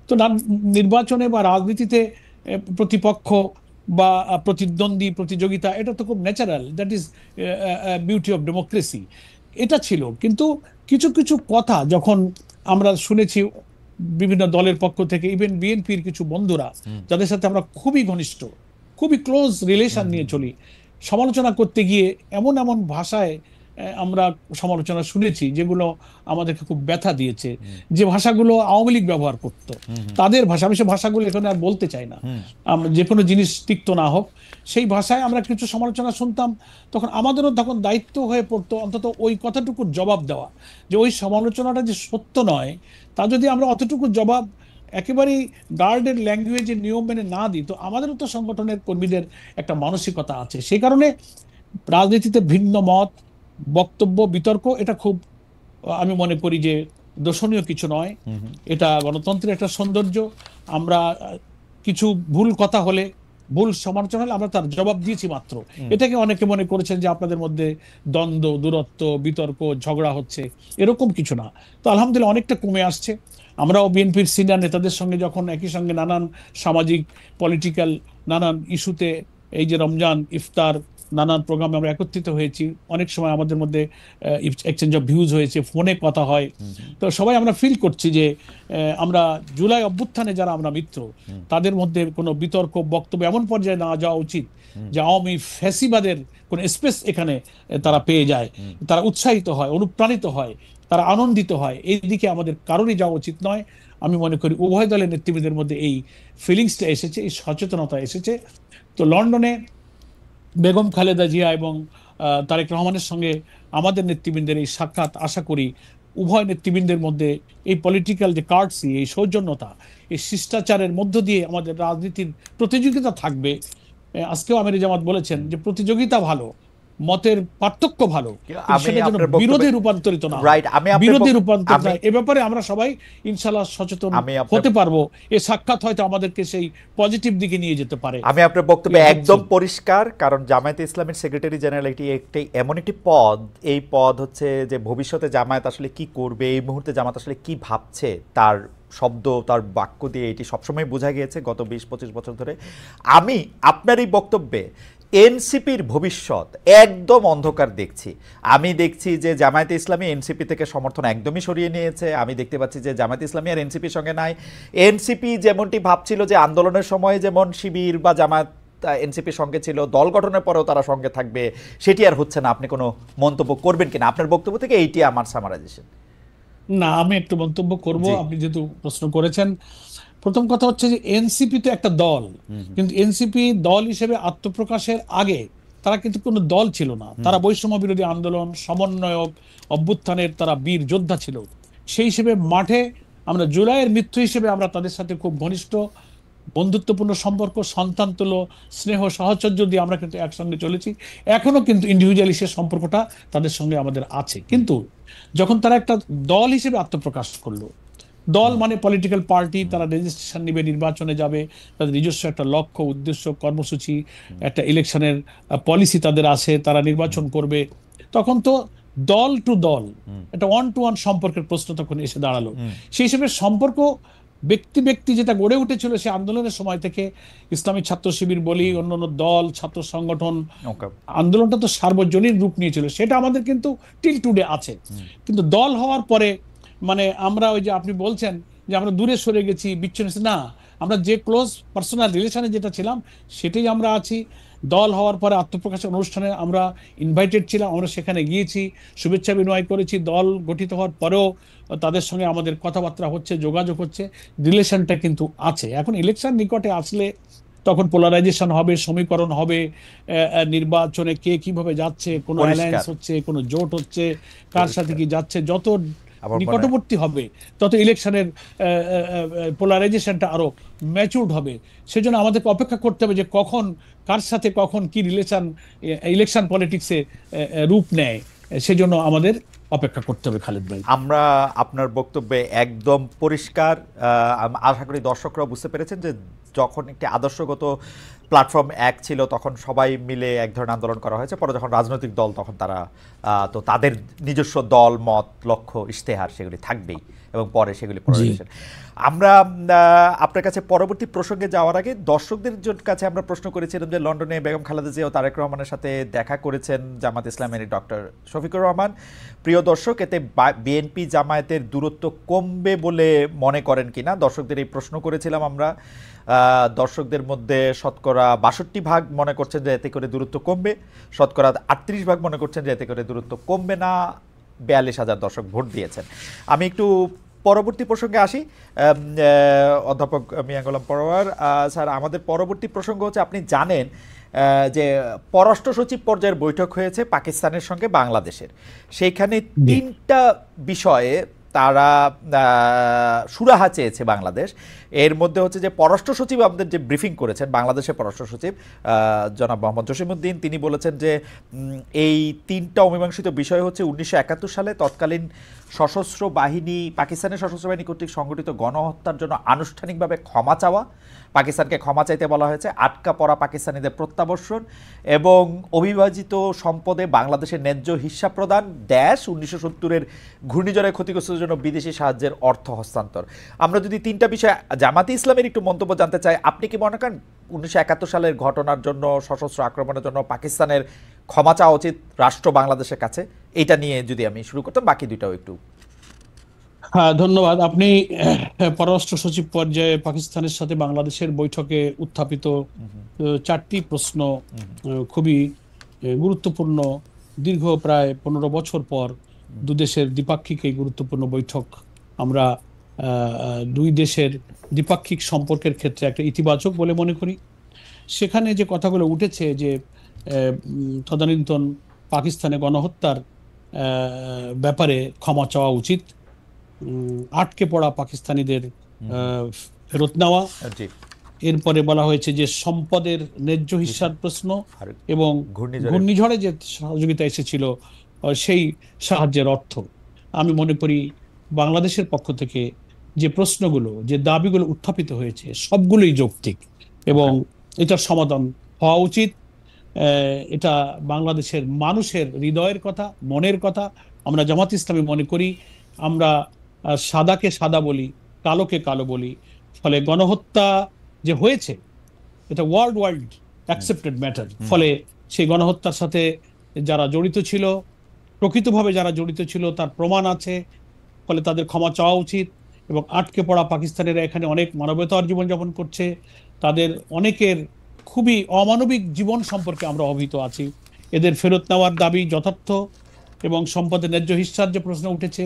তো নির্বাচনে বা রাজনীতিতে প্রতিপক্ষ বা প্রতিদ্বন্দ্বী প্রতিযোগিতা এটা তো খুব natural, that is beauty of democracy. এটা ছিল, কিন্তু কিছু কিছু কথা যখন আমরা শুনেছি বিভিন্ন দলের পক্ষ থেকে, ইভেন বিএনপির কিছু বন্ধুরা যাদের সাথে আমরা খুবই ঘনিষ্ঠ, খুবই ক্লোজ রিলেশন নিয়ে চলি, সমালোচনা করতে গিয়ে এমন এমন ভাষায় আমরা সমালোচনা শুনেছি যেগুলো আমাদেরকে খুব ব্যথা দিয়েছে। যে ভাষাগুলো আওয়ামী লীগ ব্যবহার করত, তাদের ভাষা, আমি সে ভাষাগুলো এখানে আর বলতে চাই না, যে কোনো জিনিস তিক্ত না হোক, সেই ভাষায় আমরা কিছু সমালোচনা শুনতাম। তখন আমাদেরও তখন দায়িত্ব হয়ে পড়তো অন্তত ওই কথাটুকুর জবাব দেওয়া, যে ওই সমালোচনাটা যে সত্য নয়, তা যদি আমরা অতটুকু জবাব একেবারেই গার্ডের ল্যাঙ্গুয়েজের নিয়ম মেনে না দিই, তো আমাদেরও তো সংগঠনের কর্মীদের একটা মানসিকতা আছে। সেই কারণে রাজনীতিতে ভিন্ন মত, বক্তব্য, বিতর্ক এটা খুব, আমি মনে করি যে দর্শনীয় কিছু নয়। এটা গণতন্ত্রের একটা সৌন্দর্য। আমরা কিছু ভুল কথা হলে, ভুল সমালোচনা হলে আমরা তার জবাব দিয়েছি মাত্র। এটাকে অনেকে মনে করেছেন যে আপনাদের মধ্যে দ্বন্দ্ব, দূরত্ব, বিতর্ক, ঝগড়া হচ্ছে, এরকম কিছু না। তো আলহামদুলিল্লাহ অনেকটা কমে আসছে। আমরাও বিএনপির সিনিয়র নেতাদের সঙ্গে যখন একই সঙ্গে নানান সামাজিক, পলিটিক্যাল নানান ইস্যুতে, এই যে রমজান, ইফতার, নানান প্রোগ্রামে আমরা একত্রিত হয়েছি, অনেক সময় আমাদের মধ্যে এক্সচেঞ্জ অফ ভিউজ হয়েছে, ফোনে কথা হয়। তো সবাই আমরা ফিল করছি যে আমরা জুলাই অভ্যুত্থানে যারা আমরা মিত্র, তাদের মধ্যে কোনো বিতর্ক, বক্তব্য এমন পর্যায়ে না যাওয়া উচিত যে আওয়ামী ফ্যাসিবাদের কোনো স্পেস এখানে তারা পেয়ে যায়, তারা উৎসাহিত হয়, অনুপ্রাণিত হয়, তারা আনন্দিত হয়। এই দিকে আমাদের কারোরই যাওয়া উচিত নয়। আমি মনে করি উভয় দলের নেতৃবৃন্দের মধ্যে এই ফিলিংসটা এসেছে, এই সচেতনতা এসেছে। তো লন্ডনে বেগম খালেদা জিয়া এবং তারেক রহমানের সঙ্গে আমাদের নেতৃবৃন্দের এই সাক্ষাৎ, আশা করি উভয় নেতৃবৃন্দের মধ্যে এই পলিটিক্যাল যে কার্ডসি, এই সৌজন্যতা, এই শিষ্টাচারের মধ্য দিয়ে আমাদের রাজনীতির প্রতিযোগিতা থাকবে। আজকেও আমির জামাত বলেছেন যে প্রতিযোগিতা ভালো, মতের পার্থক্য ভালো, সেটা যেন বিরোধে রূপান্তরিত না হয়, বিরোধে রূপান্তরিত হয়। এ ব্যাপারে আমরা সবাই ইনশাআল্লাহ সচেতন হতে পারবো। এই সাক্ষাৎ হয়তো আমাদেরকে সেই পজিটিভ দিকে নিয়ে যেতে পারে। আমি আপনার বক্তব্য একদম পরিষ্কার, কারণ জামায়াতে ইসলামের সেক্রেটারি জেনারেল এমন একটি পদ, এই পদ হচ্ছে যে ভবিষ্যতে জামায়াত আসলে কি করবে, এই মুহূর্তে জামায়াত আসলে কি ভাবছে, তার শব্দ, তার বাক্য দিয়ে এটি সবসময় বোঝা গিয়েছে গত ২০-২৫ বছর ধরে। আমি আপনার এই বক্তব্যে এনসিপির ভবিষ্যৎ একদম অন্ধকার দেখছি। আমি দেখছি যে জামায়াতে ইসলামী এনসিপি থেকে সমর্থন একদমই সরিয়ে নিয়েছে। আমি দেখতে পাচ্ছি যে জামায়াতে ইসলামী আর এনসিপির সঙ্গে নাই। এনসিপি যেমনটি ভাবছিল যে আন্দোলনের সময় যেমন শিবির বা জামায়াত এনসিপির সঙ্গে ছিল, দল গঠনের পরেও তারা সঙ্গে থাকবে, সেটি আর হচ্ছে না। আপনি কোনো মন্তব্য করবেন কিনা? আপনার বক্তব্য থেকে এইটি আমার সামারাইজেশন। না, আমি একটু মন্তব্য করব, আপনি যেহেতু প্রশ্ন করেছেন। প্রথম কথা হচ্ছে যে এনসিপি তো একটা দল, কিন্তু এনসিপি দল হিসেবে আত্মপ্রকাশের আগে তারা কিন্তু কোনো দল ছিল না। তারা বৈষম্য বিরোধী আন্দোলন, সমন্বয়ক, অভ্যুত্থানের তারা বীর যোদ্ধা ছিল। সেই হিসেবে মাঠে আমরা জুলাইয়ের মৃত্যু হিসেবে আমরা তাদের সাথে খুব ঘনিষ্ঠ বন্ধুত্বপূর্ণ সম্পর্ক, সন্তানতুল্য স্নেহ সাহচর্য দিয়ে আমরা কিন্তু একসঙ্গে চলেছি। এখনো কিন্তু ইন্ডিভিজুয়ালি সে সম্পর্কটা তাদের সঙ্গে আমাদের আছে। কিন্তু যখন তারা একটা দল হিসেবে আত্মপ্রকাশ করলো, দল মানে পলিটিক্যাল পার্টি, তারা রেজিস্ট্রেশন নিবে, নির্বাচনে যাবে, তাদের নিজস্ব একটা লক্ষ্য, উদ্দেশ্য, কর্মসূচি, একটা ইলেকশনের পলিসি তাদের আছে, তারা নির্বাচন করবে, তখন তো দল টু দল, একটা ওয়ান টু ওয়ান সম্পর্কের প্রশ্ন তখন এসে দাঁড়ালো। সেই হিসেবে সম্পর্ক ব্যক্তি ব্যক্তি যেটা গড়ে উঠেছিল সে আন্দোলনের সময় থেকে, ইসলামী ছাত্র শিবির বলি, অন্যান্য দল, ছাত্র সংগঠন, আন্দোলনটা তো সার্বজনীন রূপ নিয়েছিল, সেটা আমাদের কিন্তু টিল টুডে আছে। কিন্তু দল হওয়ার পরে মানে আমরা ওই যে আপনি বলছেন যে আমরা দূরে সরে গেছি, বিচ্ছিন্ন, না, আমরা যে ক্লোজ পার্সোনাল রিলেশনে যেটা ছিলাম সেটাই আমরা আছি। দল হওয়ার পরে আত্মপ্রকাশের অনুষ্ঠানে আমরা ইনভাইটেড ছিলাম, আমরা সেখানে গিয়েছি, শুভেচ্ছা বিনিময় করেছি। দল গঠিত হওয়ার পরেও তাদের সঙ্গে আমাদের কথাবার্তা হচ্ছে, যোগাযোগ হচ্ছে, রিলেশনটা কিন্তু আছে। এখন ইলেকশন নিকটে আসলে তখন পোলারাইজেশন হবে, সমীকরণ হবে, নির্বাচনে কে কিভাবে যাচ্ছে, কোনো অ্যালায়েন্স হচ্ছে, কোনো জোট হচ্ছে, কার সাথে কি যাচ্ছে, যত আমার মনে নিকটবর্তী হবে, তত ইলেকশনের পোলারাইজেশনটা আরো ম্যাচুরড হবে। সেজন্য আমাদেরকে অপেক্ষা করতে হবে যে কখন কার সাথে কখন কি রিলেশন ইলেকশন পলিটিক্সে রূপ নেয়। সেজন্য আমাদের অপেক্ষা করতে হবে খালেদ ভাই। আমরা আপনার বক্তব্যে একদম পরিষ্কার, আশা করি দর্শকরা বুঝতে পেরেছেন যে যখন একটি আদর্শগত প্ল্যাটফর্ম এক ছিল তখন সবাই মিলে এক ধরনের আন্দোলন করা হয়েছে, পরে যখন রাজনৈতিক দল তখন তারা তো তাদের নিজস্ব দল মত লক্ষ্য ইশতেহার সেগুলি থাকবেই এবং পরে সেগুলি পরিবেশন। আমরা আপনার কাছে পরবর্তী প্রসঙ্গে যাওয়ার আগে দর্শকদের কাছে আমরা প্রশ্ন করেছিলাম যে লন্ডনে বেগম খালেদা জিয়া ও তারেক রহমানের সাথে দেখা করেছেন জামাত ইসলামের ডক্টর শফিকুর রহমান। প্রিয় দর্শক, এতে বিএনপি জামায়াতের দূরত্ব কমবে বলে মনে করেন কিনা দর্শকদের এই প্রশ্ন করেছিলাম আমরা। দর্শকদের মধ্যে শতকরা 62% মনে করছেন যে এতে করে দূরত্ব কমবে, শতকরা 38% মনে করছেন যে এতে করে দূরত্ব কমবে না। 42,000 দর্শক ভোট দিয়েছেন। আমি একটু পরবর্তী প্রসঙ্গে আসি। অধ্যাপক মিয়া গোলাম পরোয়ার স্যার, আমাদের পরবর্তী প্রসঙ্গ হচ্ছে, আপনি জানেন যে পররাষ্ট্র সচিব পর্যায়ের বৈঠক হয়েছে পাকিস্তানের সঙ্গে বাংলাদেশের। সেইখানে 3টা বিষয়ে তারা সুরাহা চেয়েছে বাংলাদেশ। এর মধ্যে হচ্ছে যে পররাষ্ট্র সচিব আমাদের যে ব্রিফিং করেছেন, বাংলাদেশের পররাষ্ট্র সচিব জনাব মোহাম্মদ জসিমউদ্দিন, তিনি বলেছেন যে এই 3টা অমীমাংসিত বিষয় হচ্ছে 1971 সালে তৎকালীন সশস্ত্র বাহিনী, পাকিস্তানের সশস্ত্র বাহিনী কর্তৃক সংগঠিত গণহত্যার জন্য আনুষ্ঠানিকভাবে ক্ষমা চাওয়া, পাকিস্তানকে ক্ষমা চাইতে বলা হয়েছে, আটকা পড়া পাকিস্তানিদের প্রত্যাবর্ষণ এবং অবিভাজিত সম্পদে বাংলাদেশের ন্যায্য হিস্সা প্রদান, 1970-এর ঘূর্ণিঝড়ে ক্ষতিগ্রস্তের জন্য বিদেশি সাহায্যের অর্থ হস্তান্তর। আমরা যদি 3টা বিষয় জামাতে ইসলামের একটু মন্তব্য জানতে চাই, আপনি কি মনে করেন 1971 সালের ঘটনার জন্য, সশস্ত্র আক্রমণের জন্য পাকিস্তানের ক্ষমা চাওয়া উচিত রাষ্ট্র বাংলাদেশের কাছে? এটা নিয়ে যদি আমি শুরু করতাম, বাকি দুইটাও একটু। হ্যাঁ, ধন্যবাদ। আপনি পররাষ্ট্র সচিব পর্যায়ে পাকিস্তানের সাথে বাংলাদেশের বৈঠকে উত্থাপিত 4টি প্রশ্ন খুবই গুরুত্বপূর্ণ। দীর্ঘ প্রায় 15 বছর পর দুদেশের দ্বিপাক্ষিক এই গুরুত্বপূর্ণ বৈঠক আমরা দুই দেশের দ্বিপাক্ষিক সম্পর্কের ক্ষেত্রে একটা ইতিবাচক বলে মনে করি। সেখানে যে কথাগুলো উঠেছে যে তদানীন্তন পাকিস্তানে গণহত্যার ব্যাপারে ক্ষমা চাওয়া উচিত, আটকে পড়া পাকিস্তানিদের ফেরত নেওয়া, এরপরে বলা হয়েছে যে সম্পদের ন্যায্য হিস্যার প্রশ্ন এবং ঘূর্ণিঝড়ে যে সহযোগিতা এসেছিল সেই সাহায্যের অর্থ। আমি মনে করি বাংলাদেশের পক্ষ থেকে যে প্রশ্নগুলো, যে দাবিগুলো উত্থাপিত হয়েছে সবগুলোই যৌক্তিক এবং এটার সমাধান হওয়া উচিত। এটা বাংলাদেশের মানুষের হৃদয়ের কথা, মনের কথা। আমরা জামাত ইসলামী মনে করি আমরা সাদাকে সাদা বলি, কালোকে কালো বলি। ফলে গণহত্যা যে হয়েছে এটা ওয়ার্ল্ড অ্যাকসেপ্টেড ম্যাটার। ফলে সেই গণহত্যার সাথে যারা জড়িত ছিল, প্রকৃতভাবে যারা জড়িত ছিল তার প্রমাণ আছে, ফলে তাদের ক্ষমা চাওয়া উচিত। এবং আটকে পড়া পাকিস্তানিরা এখানে অনেক মানবতার জীবনযাপন করছে, তাদের অনেকের খুবই অমানবিক জীবন সম্পর্কে আমরা অবহিত আছি। এদের ফেরত নেওয়ার দাবি যথার্থ এবং সম্পদের ন্যায্য হিস্যার যে প্রশ্ন উঠেছে,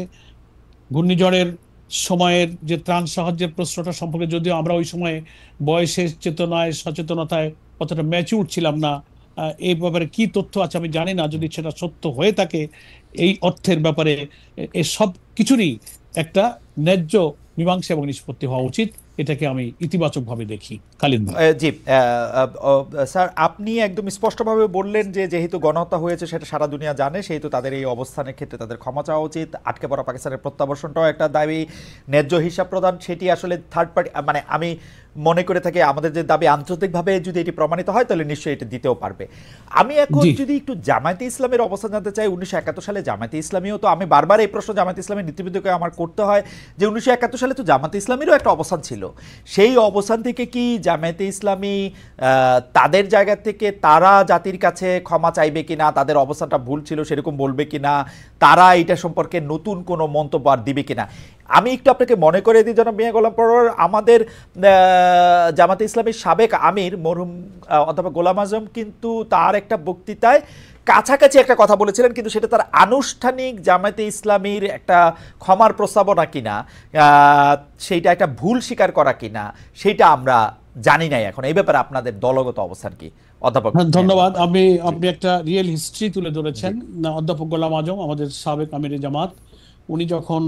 ঘূর্ণিঝড়ের সময়ের যে ত্রাণ সাহায্যের প্রশ্নটা সম্পর্কে যদিও আমরা ওই সময় বয়সের চেতনায়, সচেতনতায় অতটা ম্যাচিউর ছিলাম না, এই ব্যাপারে কি তথ্য আছে আমি জানি না। যদি সেটা সত্য হয়ে থাকে, এই অর্থের ব্যাপারে এসব কিছুরই একটা ন্যায্য মীমাংসা এবং নিষ্পত্তি হওয়া উচিত। এটাকে আমি ইতিবাচকভাবে দেখি। খালিদ ভাই। জি স্যার, আপনি একদম স্পষ্টভাবে বললেন যে যেহেতু গণহত্যা হয়েছে সেটা সারা দুনিয়া জানে, সেহেতু তাদের এই অবস্থানের ক্ষেত্রে তাদের ক্ষমা চাওয়া উচিত। আটকে পড়া পাকিস্তানের প্রত্যাবর্ষণটাও একটা দাবি, ন্যায্য হিসাব প্রদান সেটি আসলে থার্ড পার্টি, মানে আমি মনে করে থাকি আমাদের যে দাবি আন্তর্জাতিকভাবে যদি এটি প্রমাণিত হয় তাহলে নিশ্চয়ই এটি দিতেও পারবে। আমি এখন যদি একটু জামায়াতে ইসলামের অবস্থান জানতে চাই, 1971 সালে জামায়াতে ইসলামীও তো, আমি বারবার এই প্রশ্ন জামায়াতে ইসলামের নেতৃবৃন্দকে আমার করতে হয় যে 1971 সালে তো জামায়াতে ইসলামীরও একটা অবস্থান ছিল। সেই অবস্থান থেকে কি জামায়াতে ইসলামী তাদের জায়গা থেকে তারা জাতির কাছে ক্ষমা চাইবে কিনা, তাদের অবস্থানটা ভুল ছিল সেরকম বলবে কিনা, তারা এটা সম্পর্কে নতুন কোনো মন্তব্য আর দিবে কিনা? আমি একটু আপনাকে মনে করে দিই জনাব মিয়া গোলাম পরোয়ার, আমাদের জামাতে ইসলামীর সাবেক আমির মরহুম অধ্যাপক গোলাম আজম কিন্তু তার একটা বক্তৃতায় কাছাকাছি একটা কথা বলেছিলেন, কিন্তু সেটা তার আনুষ্ঠানিক জামায়াতে ইসলামীর একটা ক্ষমার প্রস্তাবনা কিনা, সেইটা একটা ভুল স্বীকার করা কিনা, সেইটা আমরা জানি নাই এখন। এই ব্যাপারে আপনাদের দলগত অবস্থান কি অধ্যাপক? ধন্যবাদ। আপনি একটা রিয়েল হিস্ট্রি তুলে ধরেছেন। অধ্যাপক গোলাম আজম আমাদের সাবেক আমিরে জামাত, উনি যখন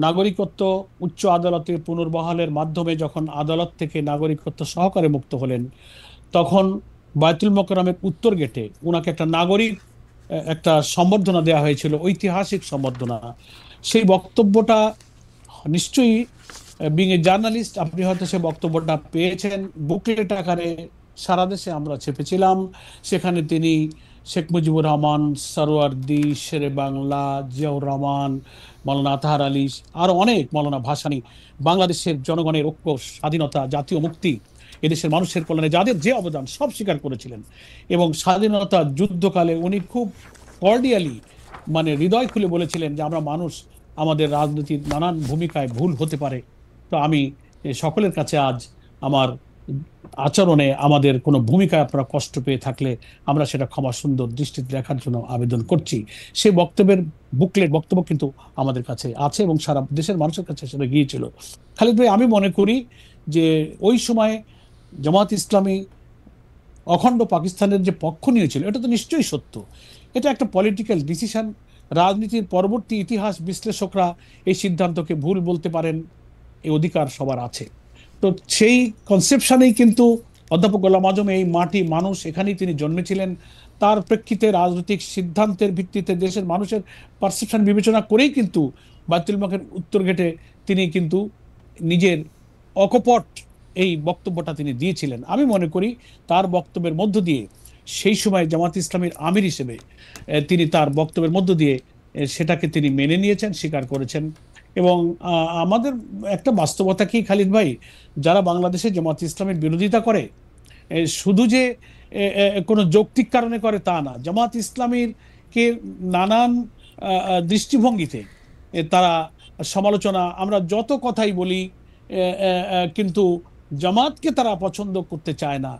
নাগরিকত্ব উচ্চ আদালতে পুনর্বহালের মাধ্যমে যখন আদালত থেকে নাগরিকত্ব সহকারে মুক্ত হলেন, তখন বায়তুল মোকাররমের উত্তর গেটে ওনাকে একটা নাগরিক একটা সম্বর্ধনা দেওয়া হয়েছিল, ঐতিহাসিক সম্বর্ধনা। সেই বক্তব্যটা নিশ্চয়ই, বিং এ জার্নালিস্ট, আপনি হয়তো সে বক্তব্যটা পেয়েছেন, বুকলেট আকারে সারা দেশে আমরা ছেপেছিলাম। সেখানে তিনি শেখ মুজিবুর রহমান, সরওয়ার্দী, শেরে বাংলা, জিয়াউর রহমান, মাওলানা আতাহার আলী, আরো অনেক, মাওলানা ভাসানী, বাংলাদেশের জনগণের ঐক্য, স্বাধীনতা, জাতীয় মুক্তি, এদেশের মানুষের কল্যাণে যাদের যে অবদান সব স্বীকার করেছিলেন। এবং স্বাধীনতা যুদ্ধকালে উনি খুব কর্ডিয়ালি, মানে হৃদয় খুলে বলেছিলেন যে আমরা মানুষ, আমাদের রাজনীতির নানান ভূমিকায় ভুল হতে পারে। তো আমি সকলের কাছে আজ আমার আচরণে আমাদের কোনো ভূমিকায় আপনারা কষ্ট পেয়ে থাকলে আমরা সেটা ক্ষমা সুন্দর দৃষ্টিতে দেখার জন্য আবেদন করছি। সেই বক্তব্যের বুকলেট বক্তব্য কিন্তু আমাদের কাছে আছে এবং সারা দেশের মানুষের কাছে সেটা গিয়েছিল। খালিদ ভাই, আমি মনে করি যে ওই সময় জামাত ইসলামী অখণ্ড পাকিস্তানের যে পক্ষ নিয়েছিল, এটা তো নিশ্চয়ই সত্য। এটা একটা পলিটিক্যাল ডিসিশন। রাজনীতির পরবর্তী ইতিহাস বিশ্লেষকরা এই সিদ্ধান্তকে ভুল বলতে পারেন, এই অধিকার সবার আছে। তো সেই কনসেপশনেই কিন্তু অধ্যাপক গোলাম আজম, এই মাটি মানুষ, এখানেই তিনি জন্মেছিলেন। তার প্রেক্ষিতে রাজনৈতিক সিদ্ধান্তের ভিত্তিতে দেশের মানুষের পারসেপশন বিবেচনা করেই কিন্তু বায়তুল মুকাররমের উত্তর গেটে তিনি কিন্তু নিজের অকপট এই বক্তব্যটা তিনি দিয়েছিলেন। আমি মনে করি তার বক্তব্যের মধ্য দিয়ে, সেই সময় জামাত ইসলামীর আমির হিসেবে তিনি তার বক্তব্যের মধ্য দিয়ে সেটাকে তিনি মেনে নিয়েছেন, স্বীকার করেছেন। এবং আমাদের একটা বাস্তবতা কি খালিদ ভাই, যারা বাংলাদেশে জামাত ইসলামের বিরোধিতা করে শুধু যে কোনো যৌক্তিক কারণে করে তা না, জামাত ইসলামীর কে নানান দৃষ্টিভঙ্গিতে তারা সমালোচনা, আমরা যত কথাই বলি, কিন্তু জামাতকে তারা পছন্দ করতে চায় না।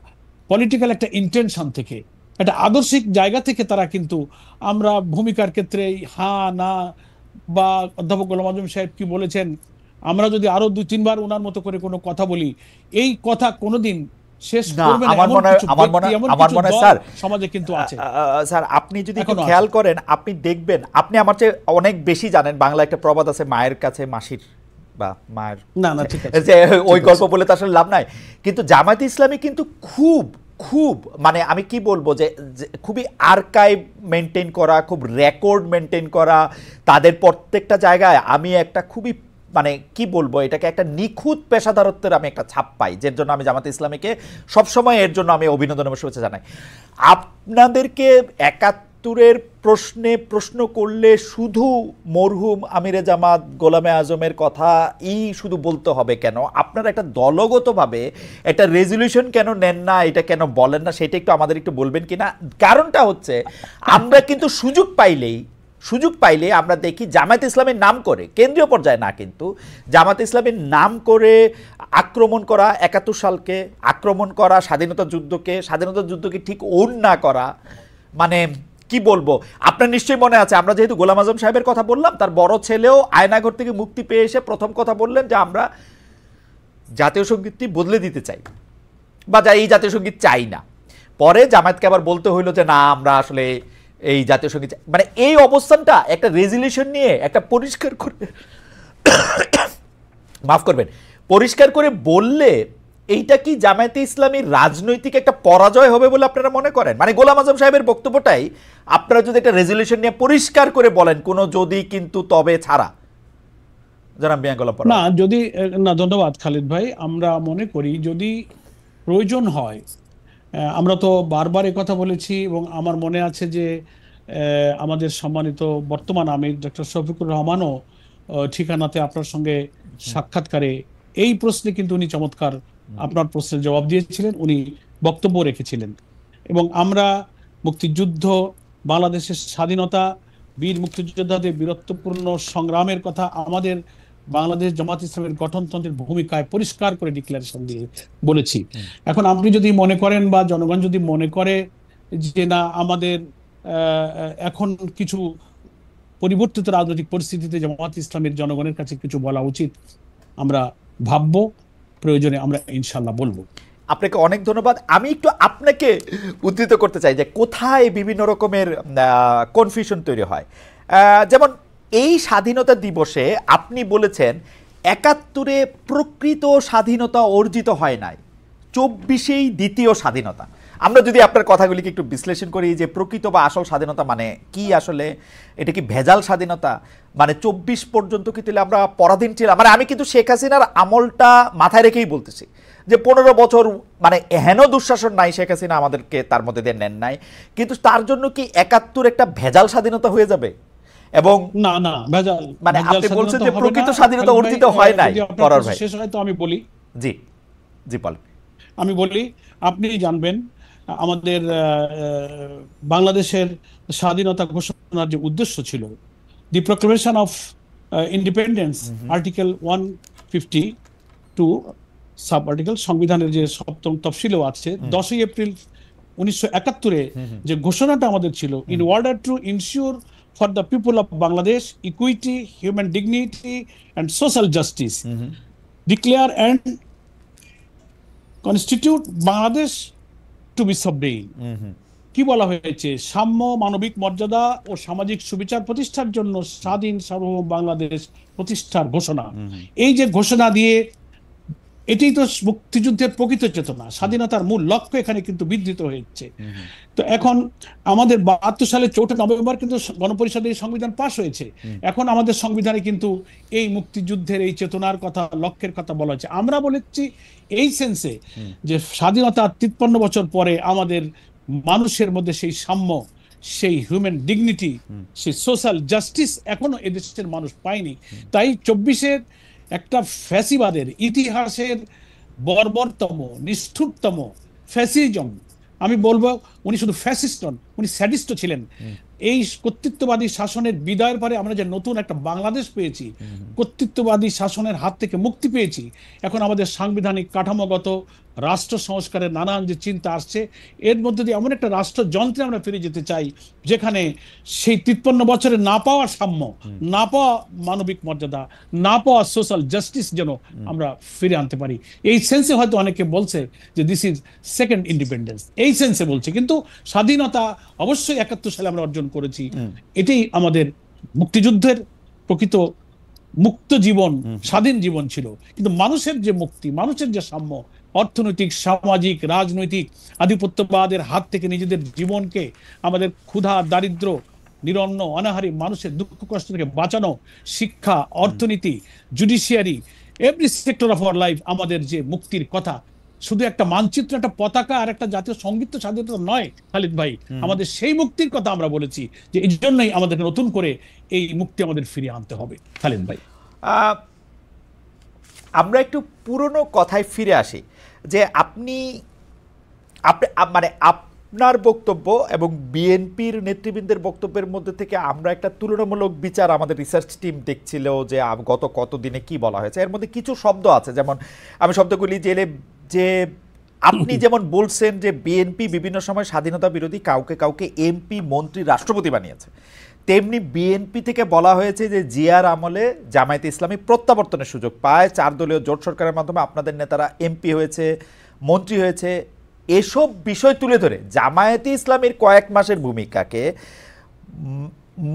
পলিটিক্যাল একটা ইন্টেনশন থেকে, একটা আদর্শিক জায়গা থেকে তারা কিন্তু, আমরা ভূমিকার ক্ষেত্রে হ্যাঁ না, বা অধ্যাপক গোলাম আজম সাহেব কি বলেছেন, আমরা যদি আরো 2-3 বার ওনার মতো করে কোনো কথা বলি, এই কথা কোনোদিন শেষ করবে না। আমার মনে হয় স্যার, সমাজে কিন্তু আছে। স্যার আপনি যদি একটু খেয়াল করেন, আপনি দেখবেন, আপনি আমার চেয়ে অনেক বেশি জানেন। বাংলা একটা প্রবাদ আছে, মায়ের কাছে মাসির বা মায়ের, না না ঠিক আছে, ওই গল্প বলে তো আসলে লাভ নাই। কিন্তু জামায়াত ইসলামী কিন্তু খুব খুব, মানে আমি কি বলবো, যে খুবই আর্কাইভ মেনটেন করা, খুব রেকর্ড মেনটেন করা, তাদের প্রত্যেকটা জায়গায় আমি একটা খুবই, মানে কি বলবো, এটাকে একটা নিখুঁত পেশাদারত্বের আমি একটা ছাপ পাই, যার জন্য আমি জামাত ইসলামীকে সবসময় এর জন্য আমি অভিনন্দন এবং শুভেচ্ছা জানাই। আপনাদেরকে 71-এর প্রশ্নে প্রশ্ন করলে শুধু মরহুম আমিরে জামাত গোলামে আজমের কথা শুধু বলতে হবে কেন? আপনারা একটা দলগতভাবে একটা রেজলিউশন কেন নেন না, এটা কেন বলেন না, সেটা একটু আমাদের একটু বলবেন কিনা? কারণটা হচ্ছে, আমরা কিন্তু সুযোগ পাইলে আমরা দেখি জামায়াত ইসলামের নাম করে, কেন্দ্রীয় পর্যায়ে না, কিন্তু জামায়াত ইসলামের নাম করে আক্রমণ করা, 71 সালকে আক্রমণ করা, স্বাধীনতা যুদ্ধকে ঠিক ওন না করা, মানে কি বলবো। আপনার নিশ্চয়ই মনে আছে, আমরা যেহেতু গোলাম আজম সাহেবের কথা বললাম, তার বড় ছেলেও আয়নাঘর থেকে মুক্তি পেয়ে এসে প্রথম কথা বললেন যে আমরা জাতীয় সঙ্গীতটি বদলে দিতে চাই, বা এই জাতীয় সঙ্গীত চাই না। পরে জামায়াতকে আবার বলতে হইলো যে না, আমরা আসলে এই জাতীয় সঙ্গীত, মানে এই অবস্থানটা একটা রেজলিউশন নিয়ে একটা পরিষ্কার করে মাফ করবেন, পরিষ্কার করে বললে এইটা কি জামায়াতে ইসলামীর রাজনৈতিক একটা পরাজয় হবে বলে আপনারা মনে করেন? মানে গোলাম আজম সাহেবের বক্তব্যটাই আপনারা যদি একটা রেজলিউশন নিয়ে পরিষ্কার করে বলেন, কোনো যদি কিন্তু তবে ছাড়া, জানাব মিয়া গোলাম না, যদি না, ধন্যবাদ খালিদ ভাই। আমরা মনে করি যদি প্রয়োজন হয়, আমরা তো বারবার কথা বলেছি, এবং আমার মনে আছে যে আমাদের সম্মানিত বর্তমান আমির ডক্টর শফিকুর রহমানও ঠিকানাতে আপনার সঙ্গে সাক্ষাৎকারে এই প্রশ্নে কিন্তু উনি চমৎকার আপনার প্রশ্নের জবাব দিয়েছিলেন, উনি বক্তব্য রেখেছিলেন। এবং আমরা মুক্তিযুদ্ধ, বাংলাদেশের স্বাধীনতা, বীর মুক্তিযোদ্ধাদের বীরত্বপূর্ণ সংগ্রামের কথা আমাদের বাংলাদেশ জামাত ইসলামের গঠনতন্ত্রের ভূমিকায় পরিষ্কার করে ডিক্লারেশন দিয়ে বলেছি। এখন আপনি যদি মনে করেন, বা জনগণ যদি মনে করে যে না, আমাদের এখন কিছু পরিবর্তিত রাজনৈতিক পরিস্থিতিতে জামাত ইসলামের জনগণের কাছে কিছু বলা উচিত, আমরা ভাববো, প্রয়োজনে আমরা ইনশাল্লাহ বলবো। আপনাকে অনেক ধন্যবাদ। আমি একটু আপনাকে উদ্ধৃত করতে চাই যে কোথায় বিভিন্ন রকমের কনফিউশন তৈরি হয়। যেমন এই স্বাধীনতা দিবসে আপনি বলেছেন ৭১-এ প্রকৃত স্বাধীনতা অর্জিত হয় নাই, ২৪-এই দ্বিতীয় স্বাধীনতা। আমরা যদি আপনার কথাগুলিকে একটু বিশ্লেষণ করি যে প্রকৃত বা আসল স্বাধীনতা মানে কি, আসলে এটা কি ভেজাল স্বাধীনতা, মানে ২৪ পর্যন্ত কি তাহলে আমরা পরাধীন ছিলাম? মানে আমি কিন্তু শেখ হাসিনার আমলটা মাথায় রেখেই বলতেছি যে ১৫ বছর মানে হেন দুঃশাসন নাই, শেখ হাসিনা আমাদেরকে তার মধ্যে দিয়ে নেন নাই, কিন্তু তার জন্য কি ৭১ একটা ভেজাল স্বাধীনতা হয়ে যাবে? এবং না না, ভেজাল মানে ভেজাল আপনি বলছেন স্বাধীনতা যে হবে প্রকৃত না। স্বাধীনতা খালিদ অর্জিত ভাই, হয় নাই। যদি আপনার পরার কথা ভাই শেষ হয় তো আমি বলি। জি জি বলেন। আমি বলি, আপনি জানবেন আমাদের বাংলাদেশের স্বাধীনতা ঘোষণার যে উদ্দেশ্য ছিল, the proclamation of independence, article 152 sub article, সংবিধানের যে ৭ম তফসিলও আছে, 10ই এপ্রিল ১৯৭১-এ যে ঘোষণাটা আমাদের ছিল, in order to ensure for the people of Bangladesh equity, human dignity and social justice, declare and constitute Bangladesh to be sovereign. কি বলা হয়েছে? সাম্য, মানবিক মর্যাদা ও সামাজিক সুবিচার প্রতিষ্ঠার জন্য স্বাধীন সার্বভৌম বাংলাদেশ প্রতিষ্ঠার ঘোষণা। এই যে ঘোষণা দিয়ে, এটাই তো মুক্তিযুদ্ধের প্রকৃত চেতনা, স্বাধীনতার মূল লক্ষ্য এখানে কিন্তু বিধৃত হয়েছে। তো এখন আমাদের ৭২ সালের ৪ নভেম্বর কিন্তু গণপরিষদের এই সংবিধান পাশ হয়েছে। এখন আমাদের সংবিধানে কিন্তু এই মুক্তিযুদ্ধের এই চেতনার কথা, লক্ষ্যের কথা বলা হয়েছে। আমরা বলেছি এই সেন্সে যে স্বাধীনতার ৫৩ বছর পরে আমাদের মানুষের মধ্যে সেই সাম্য, সেই হিউম্যান ডিগনিটি, সেই সোশ্যাল জাস্টিস এখনো এদেশের মানুষ পায়নি। তাই ২৪-এর একটা ফ্যাসিবাদের ইতিহাসের বর্বরতম, নিষ্ঠুরতম ফ্যাসিজম, আমি বলবো উনি শুধু ফ্যাসিস্ট নন, উনি স্যাডিস্টও ছিলেন। এই কর্তৃত্ববাদী শাসনের বিদায়ের পরে আমরা যে নতুন একটা বাংলাদেশ পেয়েছি, কর্তৃত্ববাদী শাসনের হাত থেকে মুক্তি পেয়েছি, এখন আমাদের সাংবিধানিক কাঠামোগত রাষ্ট্র সংস্কারের নানান যে চিন্তা আসছে, এর মধ্যে দিয়ে এমন একটা রাষ্ট্রযন্ত্রে আমরা ফিরে যেতে চাই যেখানে সেই ৫৩ বছরে না পাওয়া সাম্য, না পাওয়া মানবিক মর্যাদা, না পাওয়া সোশ্যাল জাস্টিস যেন আমরা ফিরে আনতে পারি। এই সেন্সে হয়তো অনেকে বলছে যে দিস ইজ সেকেন্ড ইন্ডিপেন্ডেন্স, এই সেন্সে বলছে, কিন্তু স্বাধীনতা অবশ্যই ৭১ সালে আমরা অর্জন করেছি। এটাই আমাদের মুক্তিযুদ্ধের প্রকৃত মুক্ত জীবন, স্বাধীন জীবন ছিল। কিন্তু মানুষের যে মুক্তি, মানুষের যে সাম্য, অর্থনৈতিক, সামাজিক, রাজনৈতিক আধিপত্যবাদের হাত থেকে নিজেদের জীবনকে, আমাদের ক্ষুধা, দারিদ্র, নিরন্ন, অনাহারী মানুষের দুঃখ কষ্ট থেকে বাঁচানো, শিক্ষা, অর্থনীতি, judiciary, every sector of our life, আমাদের যে মুক্তির কথা, শুধু একটা মানচিত্র, একটা পতাকা আর একটা জাতীয় সঙ্গীত তো স্বাধীনতা নয় খালিদ ভাই। আমাদের সেই মুক্তির কথা আমরা বলেছি যে এই জন্যই আমাদেরকে নতুন করে এই মুক্তি আমাদের ফিরিয়ে আনতে হবে। খালিদ ভাই, আমরা একটু পুরনো কথায় ফিরে আসি যে আপনি মানে আপনার বক্তব্য এবং বিএনপির নেতৃবৃন্দের বক্তব্যের মধ্যে থেকে আমরা একটা তুলনামূলক বিচার আমাদের রিসার্চ টিম দেখছিল যে গত কতদিনে কি বলা হয়েছে। এর মধ্যে কিছু শব্দ আছে, যেমন আমি শব্দগুলি যে আপনি যেমন বলছেন যে বিএনপি বিভিন্ন সময় স্বাধীনতা বিরোধী কাউকে কাউকে এমপি, মন্ত্রী, রাষ্ট্রপতি বানিয়েছে, তেমনি বিএনপি থেকে বলা হয়েছে যে জিয়ার আমলে জামায়াতে ইসলামী প্রত্যাবর্তনের সুযোগ পায়, ৪ দলীয় জোট সরকারের মাধ্যমে আপনাদের নেতারা এমপি হয়েছে, মন্ত্রী হয়েছে। এসব বিষয় তুলে ধরে জামায়াতে ইসলামীর কয়েক মাসের ভূমিকাকে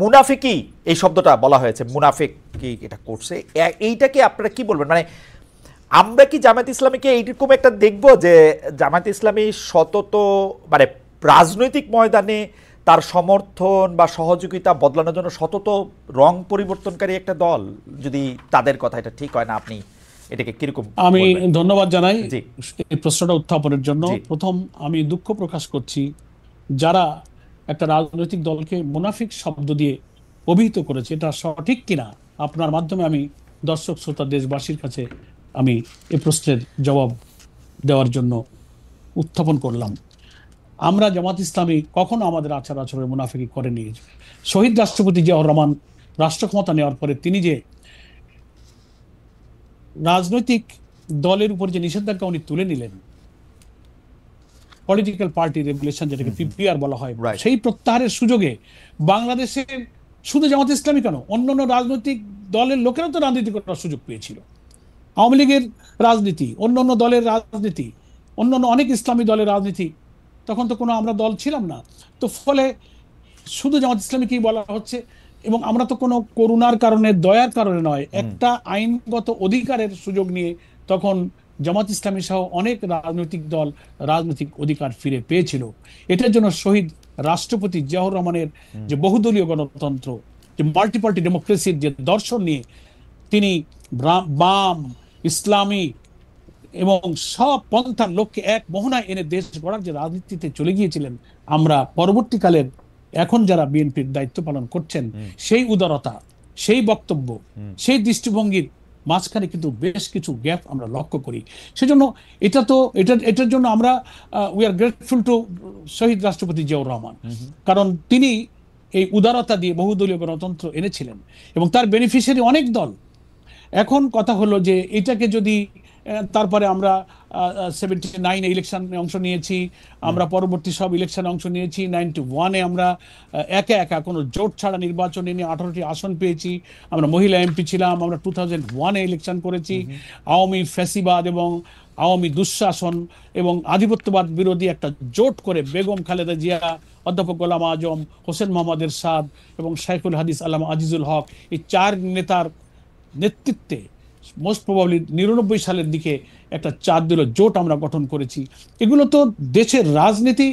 মুনাফিকি, এই শব্দটা বলা হয়েছে, মুনাফিকি এটা করছে, এইটাকে আপনারা কি বলবেন? মানে আমরা কি জামায়াত ইসলামীকে এইরকম একটা দেখব যে জামায়াত ইসলামী সতত মানে রাজনৈতিক ময়দানে তার সমর্থন বা সহযোগিতা বদলানোর জন্য সতত রং পরিবর্তনকারী একটা দল, যদি তাদের কথা এটা ঠিক হয় না, আপনি এটাকে কিরকম? আমি ধন্যবাদ জানাই জি এই প্রশ্নটা উত্থাপনের জন্য। প্রথম আমি দুঃখ প্রকাশ করছি যারা একটা রাজনৈতিক দলকে মুনাফিক শব্দ দিয়ে অভিহিত করেছে, এটা সঠিক কিনা আপনার মাধ্যমে আমি দর্শক শ্রোতা দেশবাসীর কাছে আমি এই প্রশ্নের জবাব দেওয়ার জন্য উত্থাপন করলাম। আমরা জামাত ইসলামী কখনো আমাদের আচার আচরণে মুনাফিকি করেনি। শহীদ রাষ্ট্রপতি জিয়াউর রহমান রাষ্ট্র ক্ষমতা নেওয়ার পরে তিনি যে রাজনৈতিক দলের উপর যে নিষেধাজ্ঞা উনি তুলে নিলেন, পলিটিক্যাল পার্টি রেগুলেশন, যেটাকে পিপিআর বলা হয়, সেই প্রত্যাহারের সুযোগে বাংলাদেশের শুধু জামাত ইসলামী কেন, অন্যান্য রাজনৈতিক দলের লোকেরাও তো রাজনীতি করার সুযোগ পেয়েছিল। আওয়ামী লীগের রাজনীতি, অন্যান্য দলের রাজনীতি, অন্যান্য অনেক ইসলামী দলের রাজনীতি, তখন তো কোনো আমরা দল ছিলাম না। তো ফলে শুধু জামাত ইসলামীকেই বলা হচ্ছে এবং আমরা তো কোনো করুণার কারণে, দয়ার কারণে নয়, একটা আইনগত অধিকারের সুযোগ নিয়ে তখন জামাত ইসলামী সহ অনেক রাজনৈতিক দল রাজনৈতিক অধিকার ফিরে পেয়েছিল। এটার জন্য শহীদ রাষ্ট্রপতি জিয়াউর রহমানের যে বহুদলীয় গণতন্ত্র, যে মাল্টিপার্টি ডেমোক্রেসির যে দর্শন নিয়ে তিনি বাম, ইসলামিক এবং সব পন্থার লোককে এক মোহনায় এনে দেশ গড়ার যে রাজনীতিতে চলে গিয়েছিলেন, আমরা পরবর্তীকালের এখন যারা বিএনপির দায়িত্ব পালন করছেন, সেই উদারতা, সেই বক্তব্য, সেই দৃষ্টিভঙ্গির মাঝখানে কিন্তু বেশ কিছু গ্যাপ আমরা লক্ষ্য করি। সেজন্য এটার জন্য আমরা উই আর গ্রেটফুল টু শহীদ রাষ্ট্রপতি জিয়াউর রহমান, কারণ তিনি এই উদারতা দিয়ে বহুদলীয় গণতন্ত্র এনেছিলেন এবং তার বেনিফিশিয়ারি অনেক দল। এখন কথা হলো যে এটাকে যদি তারপরে আমরা 79 ইলেকশনে অংশ নিয়েছি, আমরা পরবর্তী সব ইলেকশনে অংশ নিয়েছি, 91-এ আমরা একা একা কোনো জোট ছাড়া নির্বাচনে নিয়ে 18টি আসন পেয়েছি, আমরা মহিলা এমপি ছিলাম, আমরা 2001-এ ইলেকশন করেছি। আওয়ামী ফ্যাসিবাদ এবং আওয়ামী দুঃশাসন এবং আধিপত্যবাদ বিরোধী একটা জোট করে বেগম খালেদা জিয়া, অধ্যাপক গোলাম আজম, হোসেন মোহাম্মদ এরশাদ এবং শাইখুল হাদিস আল্লামা আজিজুল হক, এই 4 নেতার নেতৃত্বে মোস্ট প্রবাবলি 99 সালের দিকে একটা 4 দলীয় জোট আমরা গঠন করেছি। এগুলো তো দেশের রাজনীতি,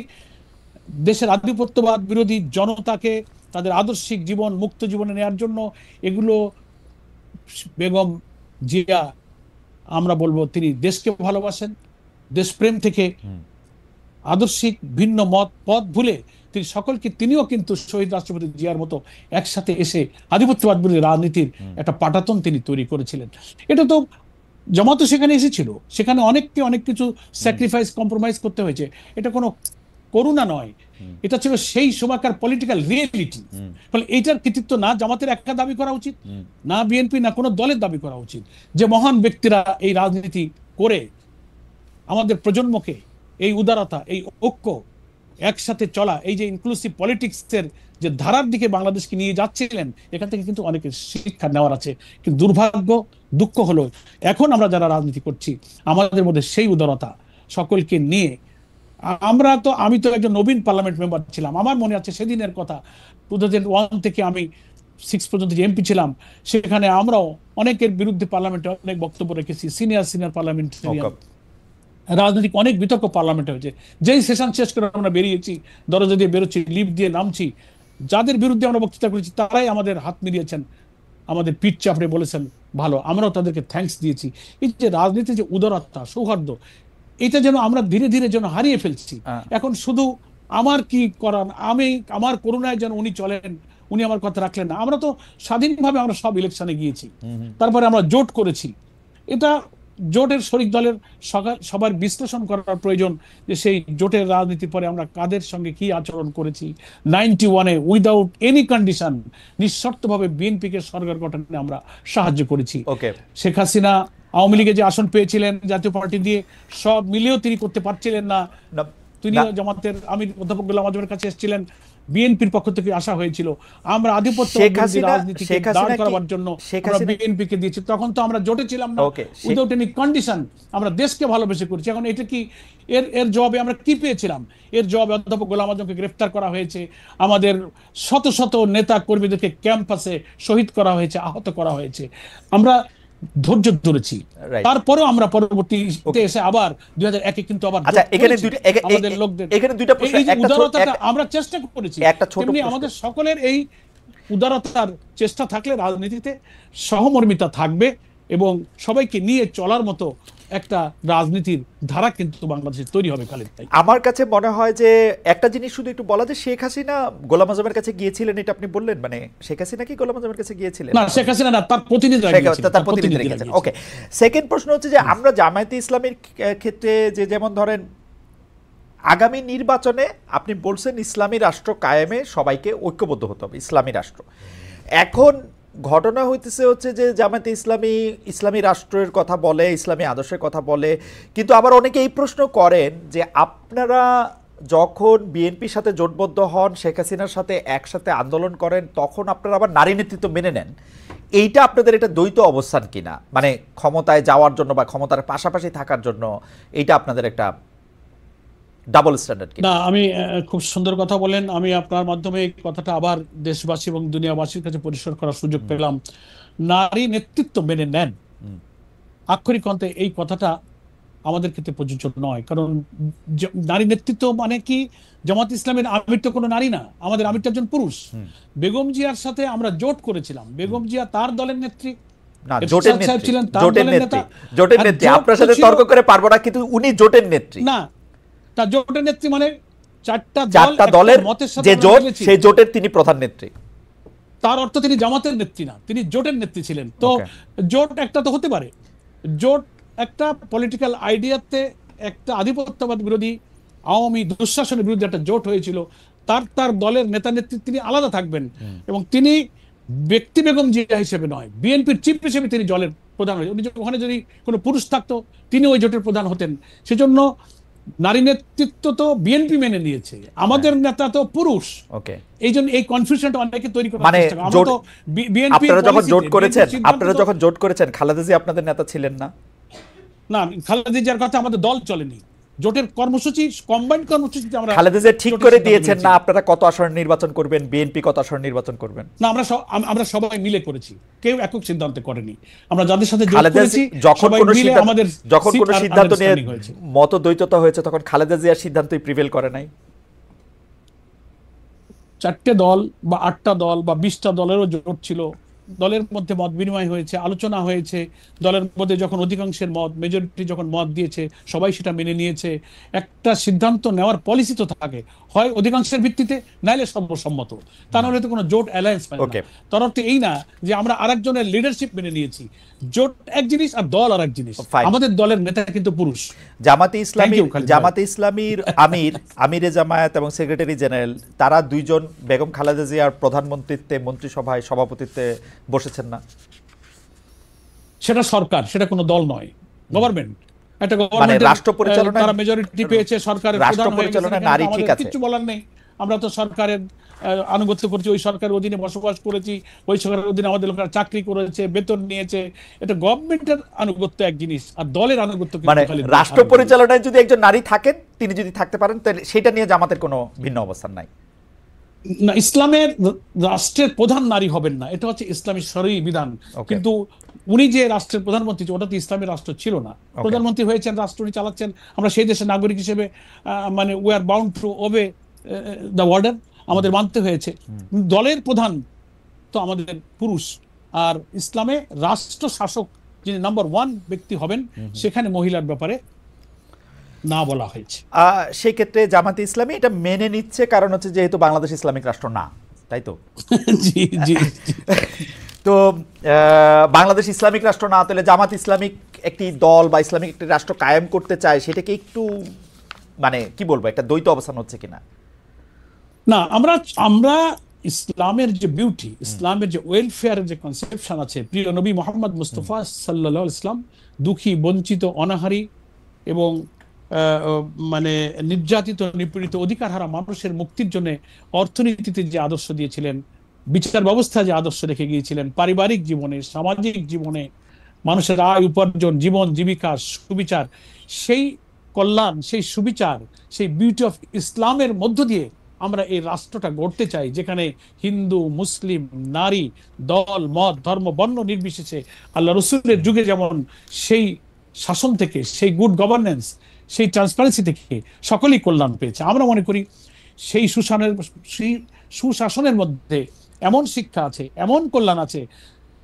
দেশের আধিপত্যবাদ বিরোধী জনতাকে তাদের আদর্শিক জীবন, মুক্ত জীবনে নেওয়ার জন্য এগুলো। বেগম জিয়া, আমরা বলবো তিনি দেশকে ভালোবাসেন, দেশপ্রেম থেকে আদর্শিক ভিন্ন মত পথ ভুলে তিনি সকলকে, তিনিও কিন্তু শহীদ রাষ্ট্রপতি জিয়ার মতো একসাথে এসে আধিপত্যবাদ বিরোধী রাজনীতির একটা পাটাতন তিনি তৈরি করেছিলেন। এটা তো জামাতও সেখানে এসেছিল, সেখানে অনেককে অনেক কিছু স্যাক্রিফাইস, কম্প্রোমাইজ করতে হয়েছে। এটা কোনো করুণা নয়, এটা ছিল সেই সময়কার পলিটিক্যাল রিয়েলিটি। ফলে এইটার কৃতিত্ব না জামাতের একা দাবি করা উচিত, না বিএনপি, না কোনো দলের দাবি করা উচিত। যে মহান ব্যক্তিরা এই রাজনীতি করে আমাদের প্রজন্মকে এই উদারতা, এই ঐক্য, একসাথে চলা, এই যে ইনক্লুসিভ পলিটিক্সের যে ধারার দিকে বাংলাদেশকে নিয়ে যাচ্ছিলেন, এখান থেকে কিন্তু অনেকের শিক্ষা নেওয়ার আছে। কিন্তু দুর্ভাগ্য, দুঃখ হলো এখন আমরা যারা রাজনীতি করছি আমাদের মধ্যে সেই উদারতা সকলকে নিয়ে আমি তো একজন নবীন পার্লামেন্ট মেম্বার ছিলাম। আমার মনে আছে সেদিনের কথা, 2001 থেকে আমি 6 পর্যন্ত যে এমপি ছিলাম, সেখানে আমরাও অনেকের বিরুদ্ধে পার্লামেন্টে অনেক বক্তব্য রেখেছি। সিনিয়র পার্লামেন্টারিয়ান রাজনৈতিক অনেক বিতর্ক পার্লামেন্টে হয়েছে। যেই সেশন শেষ করে আমরা বেরিয়েছি, দরজা দিয়ে বেরোচ্ছি, লিফট দিয়ে নামছি, যাদের বিরুদ্ধে আমরা বক্তৃতা করেছি তারাই আমাদের হাত মিলিয়েছেন, আমাদের পিঠ চাপড়ে বলেছেন ভালো, আমরাও তাদেরকে থ্যাঙ্কস দিয়েছি। এই যে রাজনীতির যে উদারতা, সৌহার্দ্য, এটা যেন আমরা ধীরে ধীরে যেন হারিয়ে ফেলছি। এখন শুধু আমার কি করার, আমার করুণায় যেন উনি চলেন, উনি আমার কথা রাখলেন না। আমরা তো স্বাধীনভাবে আমরা সব ইলেকশনে গিয়েছি, তারপরে আমরা জোট করেছি। এটা জোটের শরিক দলের সবার বিশ্লেষণ করার প্রয়োজন যে সেই জোটের রাজনীতির পরে আমরা কাদের সঙ্গে কি আচরণ করেছি। 91-এ উইদাউট এনি কন্ডিশন নিঃশর্তভাবে বিএনপিকে সরকার গঠনে আমরা সাহায্য করেছি। শেখ হাসিনা আওয়ামী লীগে যে আসন পেয়েছিলেন জাতীয় পার্টি দিয়ে, সব মিলিয়েও তিনি করতে পারছিলেন না। তিনি জামাতের আমির অধ্যাপক গোলাম আজমের কাছে এসেছিলেন, বিএনপির পক্ষ থেকে আসা হয়েছিল আমরা আধিপত্য রাজনীতিকে দাঁড় করাবার জন্য আমরা বিএনপিকে দিয়েছি। তখন তো আমরা জোটে ছিলাম না, উইদাউট এনি কন্ডিশন আমরা দেশকে ভালোবেসে করেছি। এখন এটা কি এর জবাবে আমরা কি পেয়েছিলাম? এর জবাবে অধ্যাপক গোলাম আজমকে গ্রেফতার করা হয়েছে, আমাদের শত শত নেতা কর্মীদেরকে ক্যাম্পাসে শহীদ করা হয়েছে, আহত করা হয়েছে। আমরা ধৈর্য ধরেছি, তারপরেও আমরা পরবর্তীতে এসে আবার 2001-এ কিন্তু আবার আমাদের লোকদের উদারতাটা আমরা চেষ্টা করেছি। তেমনি আমাদের সকলের এই উদারতার চেষ্টা থাকলে রাজনীতিতে সহমর্মিতা থাকবে এবং সবাইকে নিয়ে চলার মতো একটা রাজনীতির ধারা কিন্তু বাংলাদেশে তৈরি হবে। খালেদ ভাই, আমার কাছে মনে হয় যে একটা জিনিস শুধু একটু বলা, যে শেখ হাসিনা গোলাম আজমের কাছে গিয়েছিলেন, এটা আপনি বললেন, মানে শেখ হাসিনা কি গোলাম আজমের কাছে গিয়েছিলেন? না, শেখ হাসিনা না, তার প্রতিনিধি গিয়েছিলেন। ওকে, সেকেন্ড প্রশ্ন হচ্ছে যে আমরা জামায়াতে ইসলামীর ক্ষেত্রে যে যেমন ধরেন আগামী নির্বাচনে আপনি বলছেন ইসলামী রাষ্ট্র কায়েমে সবাইকে ঐক্যবদ্ধ হতে হবে, ইসলামী রাষ্ট্র। এখন ঘটনা হইতেছে হচ্ছে যে জামায়াতে ইসলামী রাষ্ট্রের কথা বলে, ইসলামী আদর্শের কথা বলে, কিন্তু আবার অনেকে এই প্রশ্ন করেন যে আপনারা যখন বিএনপির সাথে জোটবদ্ধ হন, শেখ হাসিনার সাথে একসাথে আন্দোলন করেন, তখন আপনারা আবার নারী নেতৃত্ব মেনে নেন। এইটা আপনাদের এটা দ্বৈত অবস্থান কিনা, মানে ক্ষমতায় যাওয়ার জন্য বা ক্ষমতার পাশাপাশি থাকার জন্য, এইটা আপনাদের একটা ডাবল স্ট্যান্ডার্ড না, কিনা? আমি খুব সুন্দর কথা বলেন। আমি আপনার মাধ্যমে এই কথাটা আবার দেশবাসী এবং দুনিয়াবাসীর কাছে পরিষ্কার করার সুযোগ পেলাম। নারী নেতৃত্ব মেনে নেন, আক্ষরিক অর্থে এই কথাটা আমাদের ক্ষেত্রে প্রযোজ্য নয়। কারণ নারী নেতৃত্ব মানে কি, জামাত ইসলামের আমির তো কোনো নারী না, আমাদের আমির তো একজন পুরুষ। বেগম জিয়ার সাথে আমরা জোট করেছিলাম, বেগম জিয়া তার দলের নেত্রী, না, জোটের এরশাদ সাহেব নেত্রী, ছিলেন তার জোটের দলের নেত্রী, নেতা। জোটের আর নেত্রী। জোট আপনার তো সাথে ছিল তর্ক করে পারবো না, কিন্তু উনি জোটের নেত্রী। না, তার জোটের নেত্রী মানে চারটা দল চারটা একটা দলের মতের সাথে যে আমরা জোট, মিলেছি। সেই জোটের তিনি প্রধান নেত্রী। তার অর্থ তিনি জামাতের নেত্রী না, তিনি জোটের নেত্রী ছিলেন। তো Okay. জোট একটা তো হতে পারে, জোট একটা পলিটিক্যাল আইডিয়াতে একটা আধিপত্যবাদ বিরোধী আওয়ামী দুঃশাসনের বিরুদ্ধে একটা জোট হয়েছিল। তার তার দলের নেতা নেত্রী তিনি আলাদা থাকবেন, এবং তিনি ব্যক্তি বেগম জিয়া হিসেবে নয়, বিএনপির চিফ হিসেবে তিনি দলের প্রধান হয়েছেন। উনি ওখানে যদি কোনো পুরুষ থাকতো তিনি ওই জোটের প্রধান হতেন। সেজন্য নারী নেতৃত্ব তো বিএনপি মেনে নিয়েছে, আমাদের নেতা তো পুরুষ। ওকে, এই জন্য এই কনফিউশনটা অনেকে তৈরি করার মানে চেষ্টা করে। আমরা জোট, তো বিএনপি আপনারা যখন জোট করেছেন, খালেদা জিয়া আপনাদের নেতা ছিলেন না? না, খালেদা জিয়ার কথা আমাদের দল চলেনি, জোটের কর্মসূচি কম্বাইন্ড কর্মসূচিতে আমরা খালেদা জিয়া ঠিক জোটের করে সিদ্ধান্ত দিয়েছেন নিয়েছি। না আপনারা কত আসনে নির্বাচন করবেন, বিএনপি কত আসনে নির্বাচন করবেন? না, আমরা সবাই মিলে করেছি, কেউ একক সিদ্ধান্ত করেনি। আমরা যাদের সাথে জোট খালেদা করেছি যখন সবাই কোনো মিলে সিদ্ধান্ত, আমাদের যখন কোনো সিদ্ধান্ত নিয়ে হয়েছে। মতদ্বৈততা হয়েছে, তখন খালেদা জিয়ার সিদ্ধান্তই প্রিভেল করে নাই? 4টে দল বা 8টা দল বা 20টা দলেরও জোট ছিল, দলের মধ্যে মত বিনিময় হয়েছে, আলোচনা হয়েছে। দলের মধ্যে যখন অধিকাংশের মত, মেজরিটি যখন মত দিয়েছে, সবাই সেটা মেনে নিয়েছে। একটা সিদ্ধান্ত নেওয়ার পলিসি তো থাকে, হয় অধিকাংশের ভিত্তিতে, নাইলে সর্বসম্মত। তা নাহলে তো কোনো জোট অ্যালায়েন্স হয় না। তার অর্থ এই না যে আমরা আরেকজনের লিডারশিপ মেনে নিয়েছি। জোট এক জিনিস আর দল আর এক জিনিস। আমাদের দলের নেতা কিন্তু পুরুষ। জামাতে ইসলামীর আমিরে জামায়াত এবং সেক্রেটারি জেনারেল, তারা দুইজন বেগম খালেদা জিয়ার প্রধানমন্ত্রীত্বে, মন্ত্রিসভায় সভাপতিত্বে বসেছেন না? সেটা সরকার, সেটা কোনো দল নয়, গভর্নমেন্ট। একটা মানে গভর্নমেন্ট রাষ্ট্র পরিচালনা, তারা মেজরিটি পেয়েছে, সরকারের রাষ্ট্র প্রধান হয়ে গেছে, পরিচালনা নারী ঠিক আছে, কিছু বলার নেই। আমরা তো সরকারের আনুগত্য করছি, ওই সরকারের অধীনে বসবাস করেছি, ওই সরকারের অধীনে আমাদের লোকেরা চাকরি করেছে, বেতন নিয়েছে। এটা গভর্নমেন্টের আনুগত্য এক জিনিস, আর দলের আনুগত্য মানে রাষ্ট্র পরিচালনায় যদি একজন নারী থাকেন, তিনি যদি থাকতে পারেন, তাহলে সেটা নিয়ে জামাতের কোনো ভিন্ন অবস্থান নাই। না, ইসলামের রাষ্ট্রের প্রধান নারী হবেন না, এটা হচ্ছে ইসলামী শরঈ বিধান। কিন্তু উনি যে রাষ্ট্রের প্রধানমন্ত্রী, ওটা তো ইসলামের রাষ্ট্র ছিল না। প্রধানমন্ত্রী হয়েছেন, রাষ্ট্র উনি চালাচ্ছেন। আমরা সেই দেশের নাগরিক হিসেবে মানে we are bound to ওবে the order, আমাদের মানতে হয়েছে। দলের প্রধান তো আমাদের পুরুষ। আর ইসলামে রাষ্ট্র শাসক যিনি নাম্বার 1 ব্যক্তি হবেন, সেখানে মহিলার ব্যাপারে না বলা হয়েছে। সেই ক্ষেত্রে জামাতে ইসলামী এটা মেনে নিচ্ছে, কারণ হচ্ছে যেহেতু বাংলাদেশ ইসলামিক রাষ্ট্র না, তাই তো? জি জি। তো বাংলাদেশ ইসলামিক রাষ্ট্র না, তাহলে জামাত ইসলামিক একটি দল বা ইসলামিক একটি রাষ্ট্র কায়েম করতে চায়, সেটাকে একটু মানে কি বলবো, একটা দ্বৈত অবস্থান হচ্ছে কিনা? না, আমরা ইসলামের যে বিউটি, ইসলামের যে ওয়েলফেয়ারের যে কনসেপশন আছে, প্রিয় নবী মোহাম্মদ মুস্তফা সাল্লাল্লাহু আলাইহি ওয়াসাল্লাম দুঃখী, বঞ্চিত, অনাহারী এবং মানে নির্যাতিত, নিপীড়িত, অধিকারহারা মানুষের মুক্তির জন্য অর্থনীতিতে যে আদর্শ দিয়েছিলেন, বিচার ব্যবস্থা যে আদর্শ রেখে গিয়েছিলেন, পারিবারিক জীবনে, সামাজিক জীবনে, মানুষের আয় উপার্জন, জীবন জীবিকা, সুবিচার, সেই কল্যাণ, সেই সুবিচার, সেই বিউটি অফ ইসলামের মধ্য দিয়ে আমরা এই রাষ্ট্রটা গড়তে চাই, যেখানে হিন্দু, মুসলিম, নারী, দল, মত, ধর্ম, বর্ণ নির্বিশেষে আল্লাহ রসুলের যুগে যেমন সেই শাসন থেকে, সেই গুড গভর্নেন্স, সেই ট্রান্সপারেন্সি থেকে সকলেই কল্যাণ পেয়েছে। আমরা মনে করি সেই সুশাসনের মধ্যে এমন শিক্ষা আছে, এমন কল্যাণ আছে,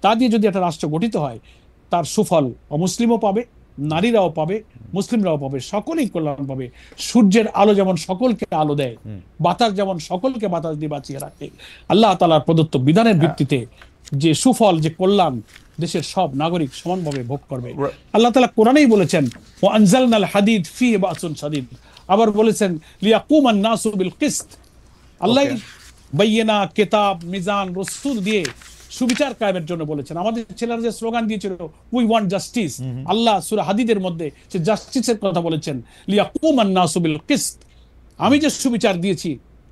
তা দিয়ে যদি একটা রাষ্ট্র গঠিত হয়, তার সুফল অমুসলিমও পাবে, নারীরাও পাবে, মুসলিমরাও পাবে, সকলেই কল্যাণ পাবে। সূর্যের আলো যেমন সকলকে আলো দেয়, বাতাস যেমন সকলকে বাতাস দিয়ে বাঁচিয়ে রাখে, আল্লাহ তাআলার প্রদত্ত বিধানের ভিত্তিতে যে সুফল, যে কল্যাণ দেশের সব নাগরিক সমানভাবে ভোগ করবে। আল্লাহ তাআলা কোরআনেই বলেছেন, ওয়া আনজালনাল হাদিদ ফীহি বাসুন শাদীদ। আবার বলেছেন, লিয়াকুমান নাসু বিল কিসত। আল্লাহ বাইয়িনা, কিতাব, মিজান, রসুল দিয়ে সুবিচার কায়েমের জন্য বলেছেন। আমাদের ছেলেরা যে স্লোগান দিয়েছিল, উই ওয়ান্ট জাস্টিস, আল্লাহ সূরা হাদিদের মধ্যে সে জাস্টিসের কথা বলেছেন, লিয়াকুমান নাসু বিল কিসত। আমি যে সুবিচার দিয়েছি,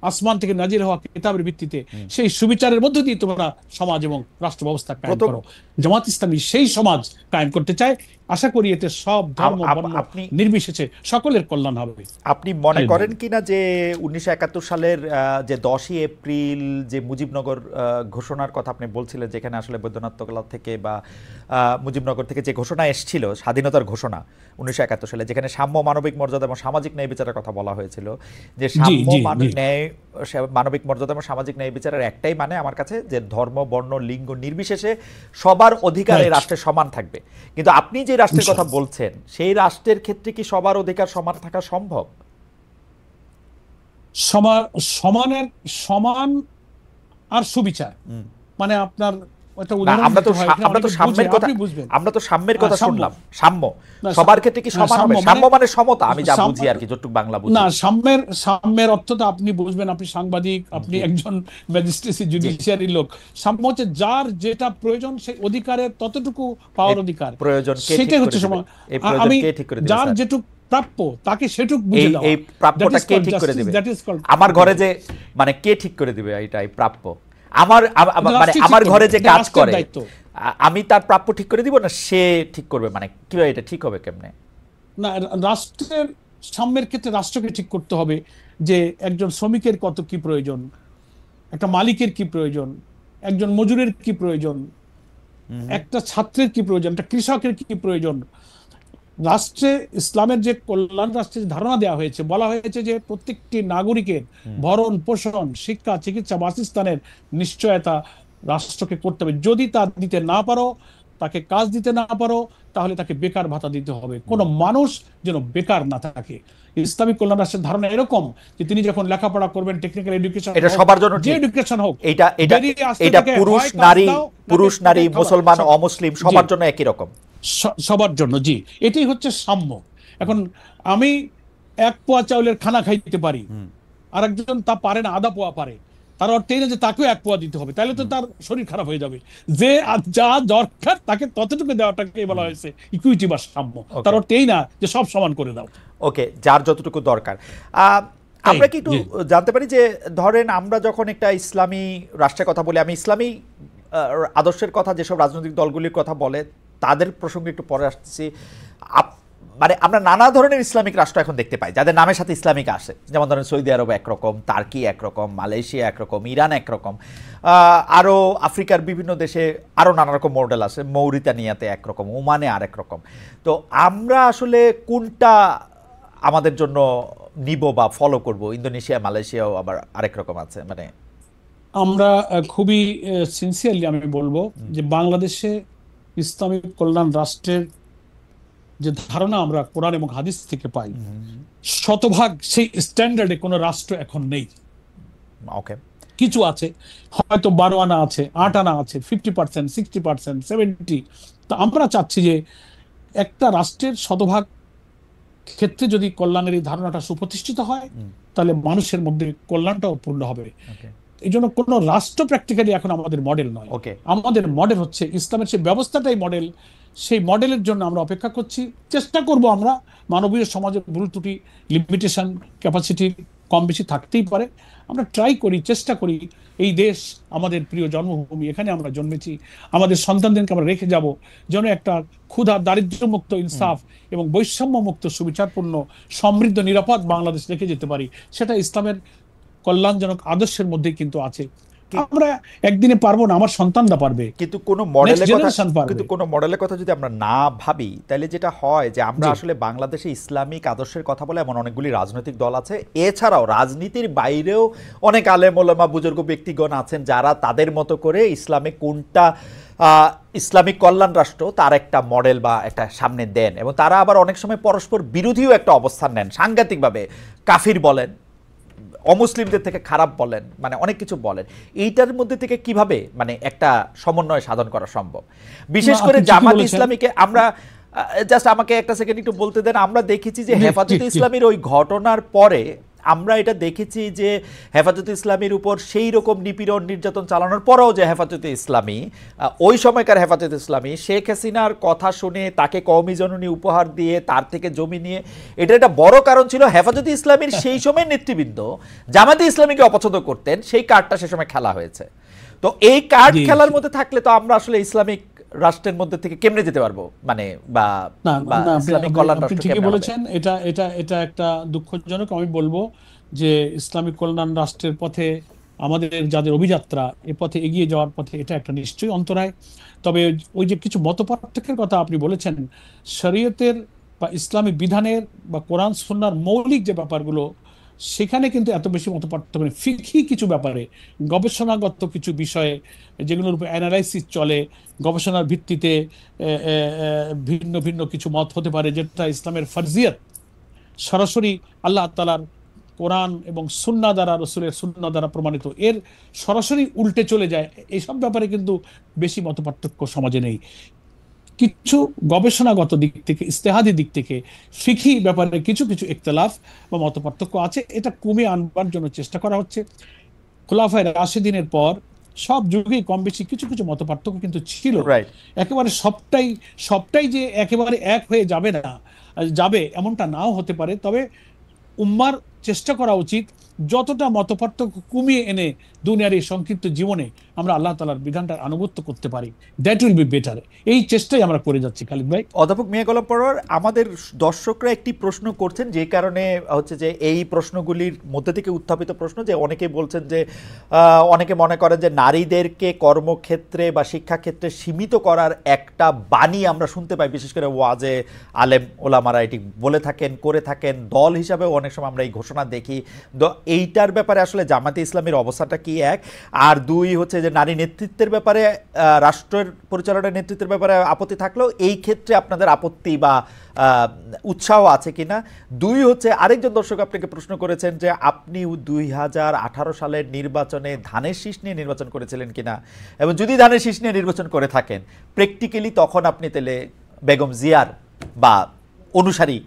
আসমান থেকে নাজির হওয়া কিতাবের ভিত্তিতে সেই সুবিচারের মধ্য দিয়ে তোমরা সমাজ এবং রাষ্ট্র ব্যবস্থা কায়েম করো। জামাত ইসলামী সেই সমাজ কায়েম করতে চায়। আশা করি এতে সব ধর্ম বর্ণ নির্বিশেষে সকলের কল্যাণ হবে। আপনি মনে করেন কিনা যে 1971 সালের যে 10ই এপ্রিল যে মুজিবনগর ঘোষণার কথা আপনি বলছিলেন, যেখানে আসলে বৈদ্যনাথ তকলা থেকে বা মুজিবনগর থেকে যে ঘোষণা এসেছিল, স্বাধীনতার ঘোষণা 1971 সালে, যেখানে সাম্য, মানবিক মর্যাদা এবং সামাজিক ন্যায় বিচারের কথা বলা হয়েছিল, যে সাম্য, মানবিক মর্যাদা এবং সামাজিক ন্যায় বিচারের একটাই মানে আমার কাছে যে ধর্ম, বর্ণ, লিঙ্গ নির্বিশেষে সবার অধিকার এই রাষ্ট্রে সমান থাকবে। কিন্তু আপনি যে রাষ্ট্রের কথা বলছেন সেই রাষ্ট্রের ক্ষেত্রে কি সবার অধিকার সমান থাকা সম্ভব? সমান আর সুবিচার মানে আপনার আমরা তো সাম্যের কথা শুনলাম। সাম্য সবার ক্ষেত্রে কি সমান হবে? সাম্য মানে সমতা, আমি যা বুঝি আর কি, যতটুকু বাংলা বুঝি। না, সাম্যের অর্থটা আপনি বুঝবেন, আপনি সাংবাদিক, আপনি একজন ম্যাজিস্ট্রেসি জুডিশিয়ারি লোক। সাম্য হচ্ছে যার যেটা প্রয়োজন সেই অধিকারের ততটুকু পাওয়ার অধিকার, প্রয়োজন সেটাই হচ্ছে সমান। আমি যার যেটুকু প্রাপ্য তাকে সেটুকু বুঝে দাও। এই প্রাপ্যটা কে ঠিক করে দিবে? আমার ঘরে যে মানে কে ঠিক করে দিবে এটাই প্রাপ্য? আমার ঘরে যে কাজ করে আমি তার প্রাপ্য ঠিক করে দিব না সে ঠিক করবে? মানে কিভাবে এটা ঠিক হবে, কেমনে? না, রাষ্ট্রের সাম্যের ক্ষেত্রে রাষ্ট্রকে ঠিক করতে হবে যে একজন শ্রমিকের কত কি প্রয়োজন, একটা মালিকের কি প্রয়োজন, একজন মজুরের কি প্রয়োজন, একটা ছাত্রের কি প্রয়োজন, একটা কৃষকের কি প্রয়োজন। রাষ্ট্রে ইসলামের যে কল্যাণ রাষ্ট্রের ধারণা দেওয়া হয়েছে, বলা হয়েছে যে প্রত্যেকটি নাগরিকের ভরণ পোষণ, শিক্ষা, চিকিৎসা, বাসস্থানের নিশ্চয়তা রাষ্ট্রকে করতে হবে। যদি তা দিতে না পারো, তাকে কাজ দিতে না পারো, তাহলে তাকে বেকার ভাতা দিতে হবে। কোনো মানুষ যেন বেকার না থাকে। ইসলামিক কল্যাণ রাষ্ট্রের ধারণা এরকম যে তিনি যখন লেখাপড়া করবেন, টেকনিক্যাল এডুকেশন, এটা সবার জন্য, যে এডুকেশন হোক, এটা পুরুষ নারী মুসলমান অমুসলিম সবার জন্য একই রকম, সবার জন্য। জি, এটাই হচ্ছে সাম্য। এখন আমি 1 পোয়া চাউলের খানা খাইতে পারি, আর একজন তা পারে না, আধা পোয়া পারে, তার অর্থ এই না যে তাকেও 1 পোয়া দিতে হবে, তাহলে তো তার শরীর খারাপ হয়ে যাবে। যে যা দরকার তাকে ততটুকু দেওয়াটাকে বলা হয়েছে ইকুইটি বা সাম্য। তার অর্থ এই না যে সব সমান করে দাও। ওকে, যার যতটুকু দরকার। আমরা কি একটু জানতে পারি যে ধরেন আমরা যখন একটা ইসলামী রাষ্ট্রের কথা বলি, আমি ইসলামী আদর্শের কথা যেসব রাজনৈতিক দলগুলির কথা বলে তাদের প্রসঙ্গে একটু পরে আসছি। মানে আমরা নানা ধরনের ইসলামিক রাষ্ট্র এখন দেখতে পাই যাদের নামের সাথে ইসলামিক আসে, যেমন ধরেন সৌদি আরব একরকম, টার্কি একরকম, মালয়েশিয়া একরকম, ইরান একরকম, আরও আফ্রিকার বিভিন্ন দেশে আরও নানা রকম মডেল আছে, মৌরিতানিয়াতে একরকম, ওমানে আরেক রকম। তো আমরা আসলে কোনটা আমাদের জন্য নিব বা ফলো করব? ইন্দোনেশিয়া, মালয়েশিয়াও আবার আরেক রকম আছে। মানে আমরা খুবই সিনসিয়ারলি আমি বলবো যে বাংলাদেশে ইসলামিক কল্যাণ রাষ্ট্রের যে ধারণা আমরা কোরআন এবং হাদিস থেকে পাই, শতভাগ সেই স্ট্যান্ডার্ডে কোনো রাষ্ট্র এখন নেই। ওকে, কিছু আছে, হয়তো 12 আনা আছে, 8 আনা আছে, 50%, 60%, 70। তো আমরা চাচ্ছি যে একটা রাষ্ট্রের শতভাগ ক্ষেত্রে যদি কল্যাণের এই ধারণাটা সুপ্রতিষ্ঠিত হয়, তাহলে মানুষের মধ্যে কল্যাণটাও পূর্ণ হবে। এই জন্য কোনো রাষ্ট্র প্র্যাকটিক্যালি এখন আমাদের মডেল নয়। আমাদের মডেল হচ্ছে ইসলামের সেই ব্যবস্থাটাই মডেল। সেই মডেলের জন্য আমরা অপেক্ষা করছি, চেষ্টা করব। আমরা মানবীয় সমাজের ভুল ত্রুটি, লিমিটেশন, ক্যাপাসিটি কম বেশি থাকতেই পারে। আমরা ট্রাই করি, চেষ্টা করি। এই দেশ আমাদের প্রিয় জন্মভূমি, এখানে আমরা জন্মেছি, আমাদের সন্তানদেরকে আমরা রেখে যাব যেন একটা ক্ষুধা, দারিদ্র্যমুক্ত, ইনসাফ এবং বৈষম্যমুক্ত, সুবিচারপূর্ণ, সমৃদ্ধ, নিরাপদ বাংলাদেশ রেখে যেতে পারি। সেটা ইসলামের কল্যাণজনক আদর্শের মধ্যেই কিন্তু আছে। আমরা একদিনে পারবো না, আমার সন্তানরা পারবে। কিন্তু কোনো মডেলের কথা যদি আমরা না ভাবি, তাহলে যেটা হয় যে আমরা আসলে বাংলাদেশে ইসলামিক আদর্শের কথা বলে এমন অনেকগুলি রাজনৈতিক দল আছে, এছাড়াও রাজনীতির বাইরেও অনেক আলেম ওলামা বুজুর্গ ব্যক্তিগণ আছেন যারা তাদের মতো করে ইসলামে কোনটা ইসলামিক কল্যাণ রাষ্ট্র তার একটা মডেল বা একটা সামনে দেন, এবং তারা আবার অনেক সময় পরস্পর বিরোধীও একটা অবস্থান নেন, সাংঘাতিকভাবে কাফির বলেন, অমুসলিমদের থেকে খারাপ বলেন, মানে অনেক কিছু বলেন। এইটার মধ্যে থেকে কিভাবে মানে একটা সমন্বয় সাধন করা সম্ভব? বিশেষ করে জামাত ইসলামীকে আমরা জাস্ট আমাকে একটা সেকেন্ড একটু বলতে দেন। আমরা দেখেছি যে হেফাজতে ইসলামীর ওই ঘটনার পরে আমরা এটা দেখেছি যে হেফাজতে ইসলামীর উপর সেই রকম নিপীড়ন নির্যাতন চালানোর পরেও যে হেফাজতে ইসলামী, ওই সময়কার হেফাজতে ইসলামী শেখ হাসিনার কথা শুনে তাকে কওমি জননী উপহার দিয়ে তার থেকে জমি নিয়ে, এটা একটা বড় কারণ ছিল হেফাজতে ইসলামীর সেই সময় নেতৃবৃন্দ জামাতে ইসলামীকে অপছন্দ করতেন, সেই কার্ডটা সে সময় খেলা হয়েছে। তো এই কার্ড খেলার মধ্যে থাকলে তো আমরা আসলে ইসলামিক রাষ্ট্রের মধ্যে থেকে কেমনে যেতে পারবো, মানে বা ইসলামিক কল্যাণ রাষ্ট্র ঠিকই কেমনে বলেছেন। এটা এটা এটা একটা দুঃখজনক। আমি বলবো যে ইসলামিক কল্যাণ রাষ্ট্রের পথে আমাদের যাদের অভিযাত্রা, এ পথে এগিয়ে যাওয়ার পথে এটা একটা নিশ্চয়ই অন্তরায়। তবে ওই যে কিছু মতপার্থক্যের কথা আপনি বলেছেন, শরীয়তের বা ইসলামী বিধানের বা কোরআন সুন্নাহর মৌলিক যে ব্যাপারগুলো, সেখানে কিন্তু এত বেশি মতপার্থক্য নেই। ফিকহি কিছু ব্যাপারে, গবেষণাগত কিছু বিষয়ে যেগুলোর উপর অ্যানালাইসিস চলে, গবেষণার ভিত্তিতে ভিন্ন ভিন্ন কিছু মত হতে পারে, যেটা ইসলামের ফরজিয়ত সরাসরি আল্লাহ তাআলার কোরআন এবং সুন্নাহ দ্বারা, রসুলের সুন্নাহ দ্বারা প্রমাণিত, এর সরাসরি উল্টে চলে যায়। এইসব ব্যাপারে কিন্তু বেশি মতপার্থক্য সমাজে নেই। কিছু গবেষণাগত দিক থেকে, ইস্তেহাদি দিক থেকে, ফিকহি ব্যাপারে কিছু কিছু ইখতিলাফ বা মতপার্থক্য আছে। এটা কমিয়ে আনবার জন্য চেষ্টা করা হচ্ছে। খোলাফায়ে রাশিদিনের পর সব যুগেই কম বেশি কিছু কিছু মতপার্থক্য কিন্তু ছিল। একেবারে সবটাই সবটাই যে একেবারে এক হয়ে যাবে না, যাবে এমনটা নাও হতে পারে। তবে উম্মার চেষ্টা করা উচিত যতটা মতপার্থক্য কমিয়ে এনে দুনিয়ার এই সংক্ষিপ্ত জীবনে আমরা আল্লাহ তাআলার বিধানটা আনুগত্য করতে পারি। That will be better. এই চেষ্টাই আমরা করে যাচ্ছি খালিদ ভাই। অধ্যাপক মিয়া গোলাম পরোয়ার, আমাদের দর্শকরা একটি প্রশ্ন করছেন, যে কারণে হচ্ছে যে এই প্রশ্নগুলির মধ্যে থেকে উত্থাপিত প্রশ্ন, যে অনেকে বলছেন যে অনেকে মনে করেন যে নারীদেরকে কর্মক্ষেত্রে বা শিক্ষাক্ষেত্রে সীমিত করার একটা বাণী আমরা শুনতে পাই, বিশেষ করে ওয়াজে আলেম ওলামারা এটি বলে থাকেন, করে থাকেন, দল হিসাবেও অনেক সময় আমরা এই ঘোষণা দেখি। এইটার ব্যাপারে আসলে জামাতে ইসলামীর অবস্থাটা কি, এক? আর দুই হচ্ছে যে নারী নেতৃত্বের ব্যাপারে, রাষ্ট্রের পরিচালনার নেতৃত্বের ব্যাপারে আপত্তি থাকলেও এই ক্ষেত্রে আপনাদের আপত্তি বা উৎসাহ আছে কিনা। দুই হচ্ছে, আরেকজন দর্শক আপনাকে প্রশ্ন করেছেন যে আপনি 2018 সালের নির্বাচনে ধানের শীষ নিয়ে নির্বাচন করেছিলেন কিনা, এবং যদি ধানের শীষ নিয়ে নির্বাচন করে থাকেন প্র্যাকটিক্যালি তখন আপনি তাহলে বেগম জিয়ার বা অনুসারী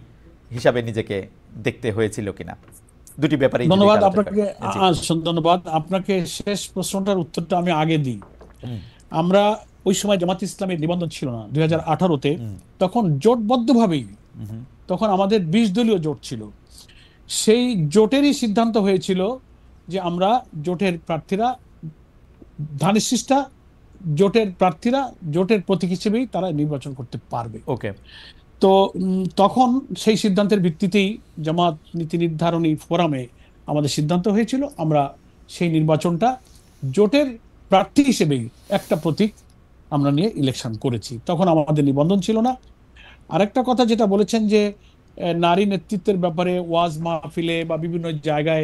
হিসাবে নিজেকে দেখতে হয়েছিল কিনা। দুটি ব্যাপারে ধন্যবাদ আপনাকে। ধন্যবাদ আপনাকে। শেষ প্রশ্নটার উত্তরটা আমি আগে দিই। আমরা ওই সময় জামাত ইসলামের নিবন্ধন ছিল না 2018-তে, তখন জোটবদ্ধভাবেই, তখন আমাদের 20 দলীয় জোট ছিল। সেই জোটেরই সিদ্ধান্ত হয়েছিল যে আমরা জোটের প্রার্থীরা, ধানের শীষটা জোটের প্রার্থীরা জোটের প্রতীক হিসেবেই তারা নির্বাচন করতে পারবে। ওকে। তো তখন সেই সিদ্ধান্তের ভিত্তিতেই জামাত নীতি নির্ধারণী ফোরামে আমাদের সিদ্ধান্ত হয়েছিল আমরা সেই নির্বাচনটা জোটের প্রার্থী হিসেবেই একটা প্রতীক আমরা নিয়ে ইলেকশন করেছি। তখন আমাদের নিবন্ধন ছিল না। আরেকটা কথা যেটা বলেছেন যে নারী নেতৃত্বের ব্যাপারে ওয়াজ মাহফিলে বা বিভিন্ন জায়গায়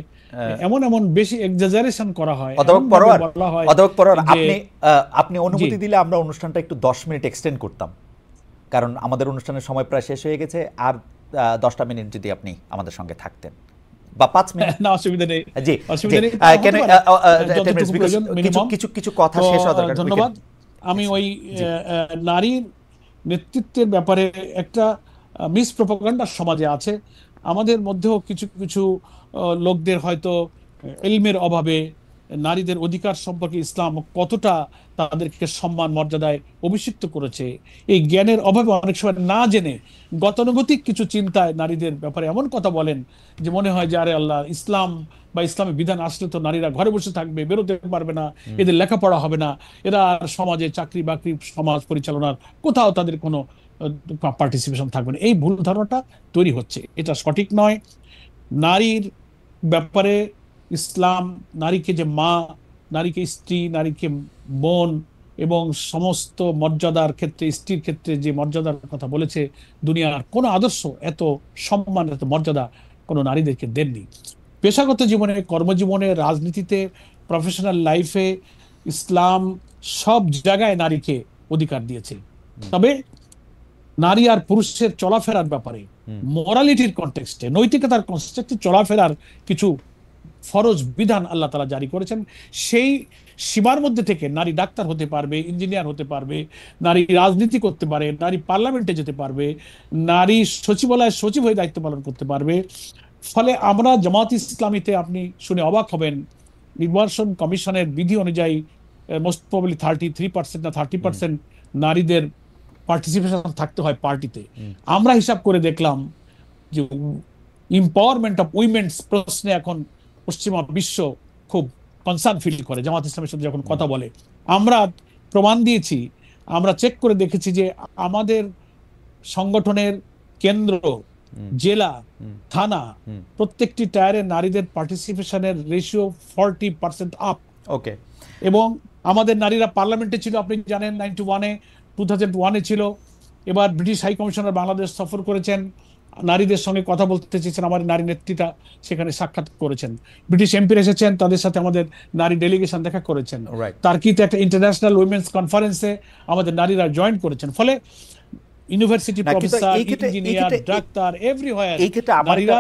এমন এমন বেশি এক্সাজারেশন করা হয়। অধ্যাপক পরোয়ার, আপনি অনুমতি দিলে আমরা অনুষ্ঠানটা একটু 10 মিনিট এক্সটেন্ড করতাম, কারণ আমাদের অনুষ্ঠানের সময় প্রায় শেষ হয়ে গেছে। আর 10টা মিনিট যদি আপনি আমাদের সঙ্গে থাকতেন, বা 5 মিনিট। না, অসুবিধা নেই। জি, কিছু কিছু কথা শেষ হওয়া দরকার। ধন্যবাদ। আমি ওই নারীর নেতৃত্বের ব্যাপারে একটা মিস প্রপাগান্ডা সমাজে আছে। আমাদের মধ্যেও কিছু কিছু লোকদের হয়তো ইলমের অভাবে নারীদের অধিকার সম্পর্কে ইসলাম কতটা তাদেরকে সম্মান মর্যাদায় অভিষিক্ত করেছে, এই জ্ঞানের অভাবে অনেক সময় না জেনে গতানুগতিক কিছু চিন্তায় নারীদের ব্যাপারে এমন কথা বলেন যে মনে হয় যে আরে আল্লাহ, ইসলাম বা ইসলামের বিধান আসলে তো নারীরা ঘরে বসে থাকবে, বেরোতে পারবে না, এদের লেখাপড়া হবে না, এরা সমাজে চাকরি বাকরি, সমাজ পরিচালনার কোথাও তাদের কোনো পার্টিসিপেশন থাকবে না। এই ভুল ধারণাটা তৈরি হচ্ছে, এটা সঠিক নয়। নারীর ব্যাপারে ইসলাম নারীকে যে মা, নারীকে স্ত্রী, নারীকে বোন এবং সমস্ত মর্যাদার ক্ষেত্রে, স্ত্রীর ক্ষেত্রে যে মর্যাদার কথা বলেছে, দুনিয়ার কোনো আদর্শ এত সম্মান, এত মর্যাদা কোনো নারীদেরকে দেননি। পেশাগত জীবনে, কর্মজীবনে, রাজনীতিতে, প্রফেশনাল লাইফে ইসলাম সব জায়গায় নারীকে অধিকার দিয়েছে। তবে নারী আর পুরুষের চলাফেরার ব্যাপারে, মোরালিটির কনটেক্সটে, নৈতিকতার কনটেক্সটে চলাফেরার কিছু ফরজ বিধান আল্লাহ তাআলা জারি করেছেন। সেই সীমার মধ্যে থেকে নারী ডাক্তার হতে পারবে, ইঞ্জিনিয়ার হতে পারবে, নারী রাজনীতি করতে পারে, নারী পার্লামেন্টে যেতে পারবে, নারী সচিবালয়ের সচিব হয়ে দায়িত্ব পালন করতে পারবে, ফলে আমরা জামাত ইসলামীতে আপনি শুনে অবাক হবেন, নির্বাচন কমিশনের বিধি অনুযায়ী মোস্ট প্রবাবলি 33% না 30% নারীদের পার্টিসিপেশন থাকতে হয় পার্টিতে। আমরা হিসাব করে দেখলাম যে এম্পাওয়ারমেন্ট অফ উইমেন্স প্রশ্নে এখন পশ্চিমা বিশ্ব খুব কনসার্ন ফিল করে জামাত ইসলামের সাথে যখন কথা বলে। আমরা প্রমাণ দিয়েছি, আমরা চেক করে দেখেছি যে আমাদের সংগঠনের কেন্দ্র, জেলা, থানা, প্রত্যেকটি টায়ারে নারীদের পার্টিসিপেশনের রেশিও 40% আপ। ওকে। এবং আমাদের নারীরা পার্লামেন্টে ছিল, আপনি জানেন 91-এ, 2001-এ ছিল। এবার ব্রিটিশ হাই কমিশনার বাংলাদেশ সফর করেছেন, নারীদের সঙ্গে কথা বলতে চেয়েছেন, আমাদের নারী নেত্রীরা সেখানে সাক্ষাৎ করেছেন। ব্রিটিশ এমপির এসেছেন, তাদের সাথে আমাদের নারী ডেলিগেশন দেখা করেছেন। তার্কিতে একটা ইন্টারন্যাশনাল উইমেন্স কনফারেন্সে আমাদের নারীরা জয়েন করেছেন। ফলে university professor, engineer, doctor, everywhere নারীরা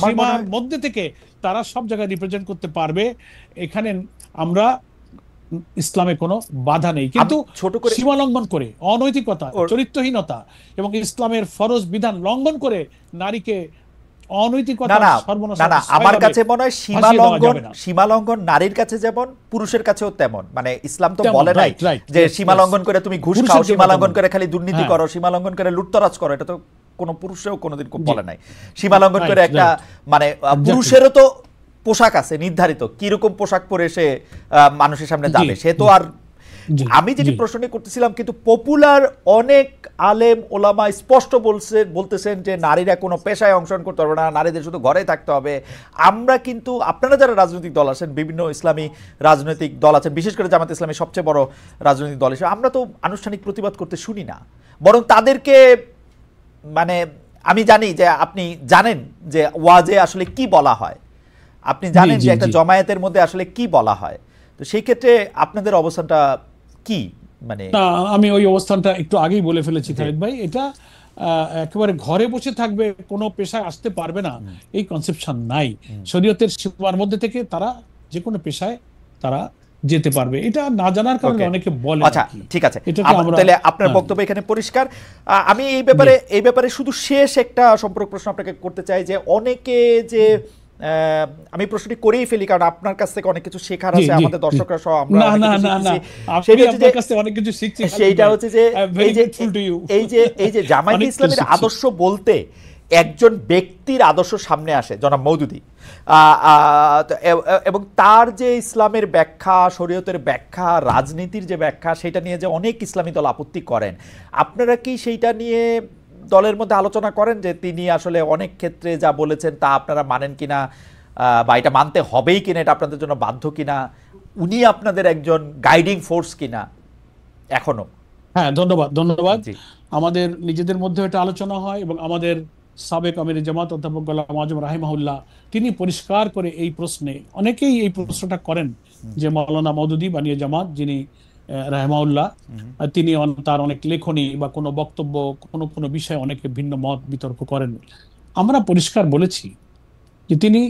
সীমার মধ্যে থেকে তারা সব জায়গায় রিপ্রেজেন্ট করতে পারবে। এখানে আমরা ইসলামে কোনো বাধা নেই, কিন্তু সীমা লঙ্ঘন করে, অনৈতিকতা, চরিত্রহীনতা এবং ইসলামের ফরজ বিধান লঙ্ঘন করে নারীকে অনৈতিকতা, সর্বনাশ। আমার কাছে মনে হয় সীমা লঙ্ঘন নারীর কাছে যেমন পুরুষের কাছেও তেমন। মানে ইসলাম তো বলে নাই যে সীমা লঙ্ঘন করে তুমি ঘুষ খাও, সীমা লঙ্ঘন করে খালি দুর্নীতি করো, সীমা লঙ্ঘন করে লুটতরাজ করো, এটা তো কোনো পুরুষেও কোনোদিন বলে নাই। সীমা লঙ্ঘন করে একটা মানে পুরুষেরও তো পোশাক আছে নির্ধারিত, কিরকম পোশাক পরে সে মানুষের সামনে যাবে, সে তো আর। আমি যেটি প্রশ্ন করতেছিলাম, কিন্তু পপুলার অনেক আলেম ওলামা স্পষ্ট বলতেছেন যে নারীরা কোনো পেশায় অংশগ্রহণ করতে পারবে না, নারীদের শুধু ঘরে থাকতে হবে। আমরা কিন্তু আপনারা যারা রাজনৈতিক দল আছেন, বিভিন্ন ইসলামী রাজনৈতিক দল আছেন, বিশেষ করে জামাত ইসলামী সবচেয়ে বড় রাজনৈতিক দল হিসেবে, আমরা তো আনুষ্ঠানিক প্রতিবাদ করতে শুনি না, বরং তাদেরকে মানে আমি জানি যে আপনি জানেন যে ওয়াজে আসলে কি বলা হয়, আপনি জানেন যে একটা জমায়েতের মধ্যে আসলে কি বলা হয়। তো সেই ক্ষেত্রে আপনাদের অবস্থানটা কি? মানে আমি ওই অবস্থানটা একটু আগেই বলে ফেলেছি খালিদ ভাই। এটা একেবারে ঘরে বসে থাকবে, কোনো পেশায় আসতে পারবে না, এই কনসেপশন নাই। শরীয়তের সীমার মধ্যে থেকে তারা যে কোনো পেশায় তারা যেতে পারবে, এটা না জানার কারণে অনেকে বলে। আচ্ছা, ঠিক আছে, তাহলে আপনার বক্তব্য এখানে পরিষ্কার। আমি এই ব্যাপারে শুধু শেষ একটা সম্পর্ক প্রশ্ন আপনাকে করতে চাই যে অনেকে যে আমি প্রশ্নটি করেই ফেলি কারণ আপনার কাছ থেকে অনেক কিছু শেখার আছে, আমাদের দর্শকরা সহ আমরা সেইটা হচ্ছে যে এই যে জামায়াতে ইসলামের আদর্শ বলতে একজন ব্যক্তির আদর্শ সামনে আসে, জনাব মওদুদী, এবং তার যে ইসলামের ব্যাখ্যা, শরীয়তের ব্যাখ্যা, রাজনীতির যে ব্যাখ্যা, সেটা নিয়ে যে অনেক ইসলামী দল আপত্তি করেন, আপনারা কি সেইটা নিয়ে দলের মধ্যে আলোচনা করেন যে তিনি আসলে অনেক ক্ষেত্রে যা বলেছেন তা আপনারা মানেন কিনা, বা এটা মানতে হবেই কিনা, এটা আপনাদের জন্য বাধ্য কিনা, উনি আপনাদের একজন গাইডিং ফোর্স কিনা এখনো? হ্যাঁ, ধন্যবাদ। আমাদের নিজেদের মধ্যে এটা আলোচনা হয় এবং আমাদের সাবেক আমির জামাত অধ্যাপক গোলাম আজম রাহিমাহুল্লাহ তিনি পরিষ্কার করে এই প্রশ্নে, অনেকেই এই প্রশ্নটা করেন যে মাওলানা মওদুদী বানিয়ে জামাত যিনি রাহিমাহুল্লাহ, তিনি তার অনেক লেখনী বা কোনো বক্তব্য কোনো বিষয়ে অনেকে ভিন্ন মত বিতর্ক করেন। আমরা পরিষ্কার বলেছি যে তিনি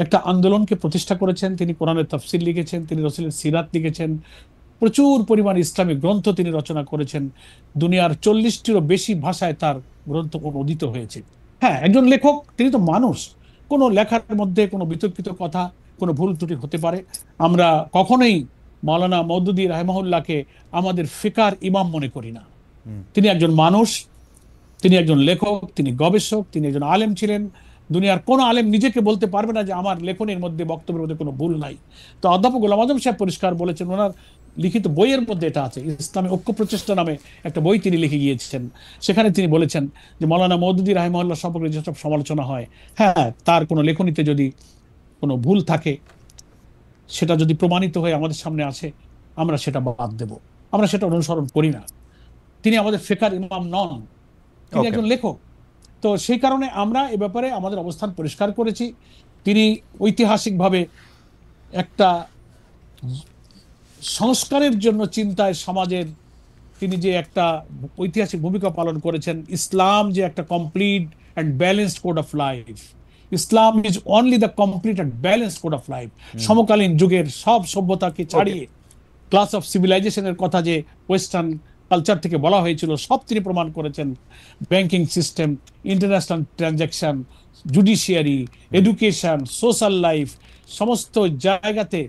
একটা আন্দোলনকে প্রতিষ্ঠা করেছেন, তিনি কোরআনের তাফসির লিখেছেন, তিনি রাসূলের সিরাত লিখেছেন, প্রচুর পরিমাণ ইসলামিক গ্রন্থ তিনি রচনা করেছেন, দুনিয়ার 40টিরও বেশি ভাষায় তার গ্রন্থ অনুদিত হয়েছে। হ্যাঁ, একজন লেখক, তিনি তো মানুষ, কোনো লেখার মধ্যে কোনো বিতর্কিত কথা, কোনো ভুল ত্রুটি হতে পারে। আমরা কখনোই মাওলানা মওদুদী রাহিমাহুল্লাহকে আমাদের ফিকার ইমাম মনে করি না। তিনি একজন মানুষ, তিনি একজন লেখক, তিনি গবেষক, তিনি একজন আলেম ছিলেন। দুনিয়ার কোনো আলেম নিজেকে বলতে পারবে না যে আমার লেখনের মধ্যে, বক্তব্যের মধ্যে কোনো ভুল নাই। তো অধ্যাপক গোলাম আজম সাহেব পরিষ্কার বলেছেন, ওনার লিখিত বইয়ের মধ্যে এটা আছে, ইসলামী ঐক্য প্রচেষ্টা নামে একটা বই তিনি লিখে গিয়েছেন। সেখানে তিনি বলেছেন যে মাওলানা মওদুদী রাহিমাহুল্লাহ সম্পর্কে যেসব সমালোচনা হয়, হ্যাঁ, তার কোনো লেখনীতে যদি কোনো ভুল থাকে, সেটা যদি প্রমাণিত হয়ে আমাদের সামনে আসে, আমরা সেটা বাদ দেব, আমরা সেটা অনুসরণ করি না। তিনি আমাদের ফিকার ইমাম নন, তিনি একজন লেখক। তো সেই কারণে আমরা এ ব্যাপারে আমাদের অবস্থান পরিষ্কার করেছি। তিনি ঐতিহাসিকভাবে একটা সংস্কারের জন্য চিন্তায় সমাজের তিনি যে একটা ঐতিহাসিক ভূমিকা পালন করেছেন, ইসলাম যে একটা complete and balanced code of life, Islam is only the complete and balanced code of life. সমকালীন যুগের সব সভ্যতাকে ছাড়িয়ে ক্লাস অফ সিভিলাইজেশনের কথা যে ওয়েস্টার্ন কালচার থেকে বলা হয়েছিল, সব তিনি প্রমাণ করেছেন। Banking system, international transaction, judiciary, education, social life, সমস্ত জায়গাতে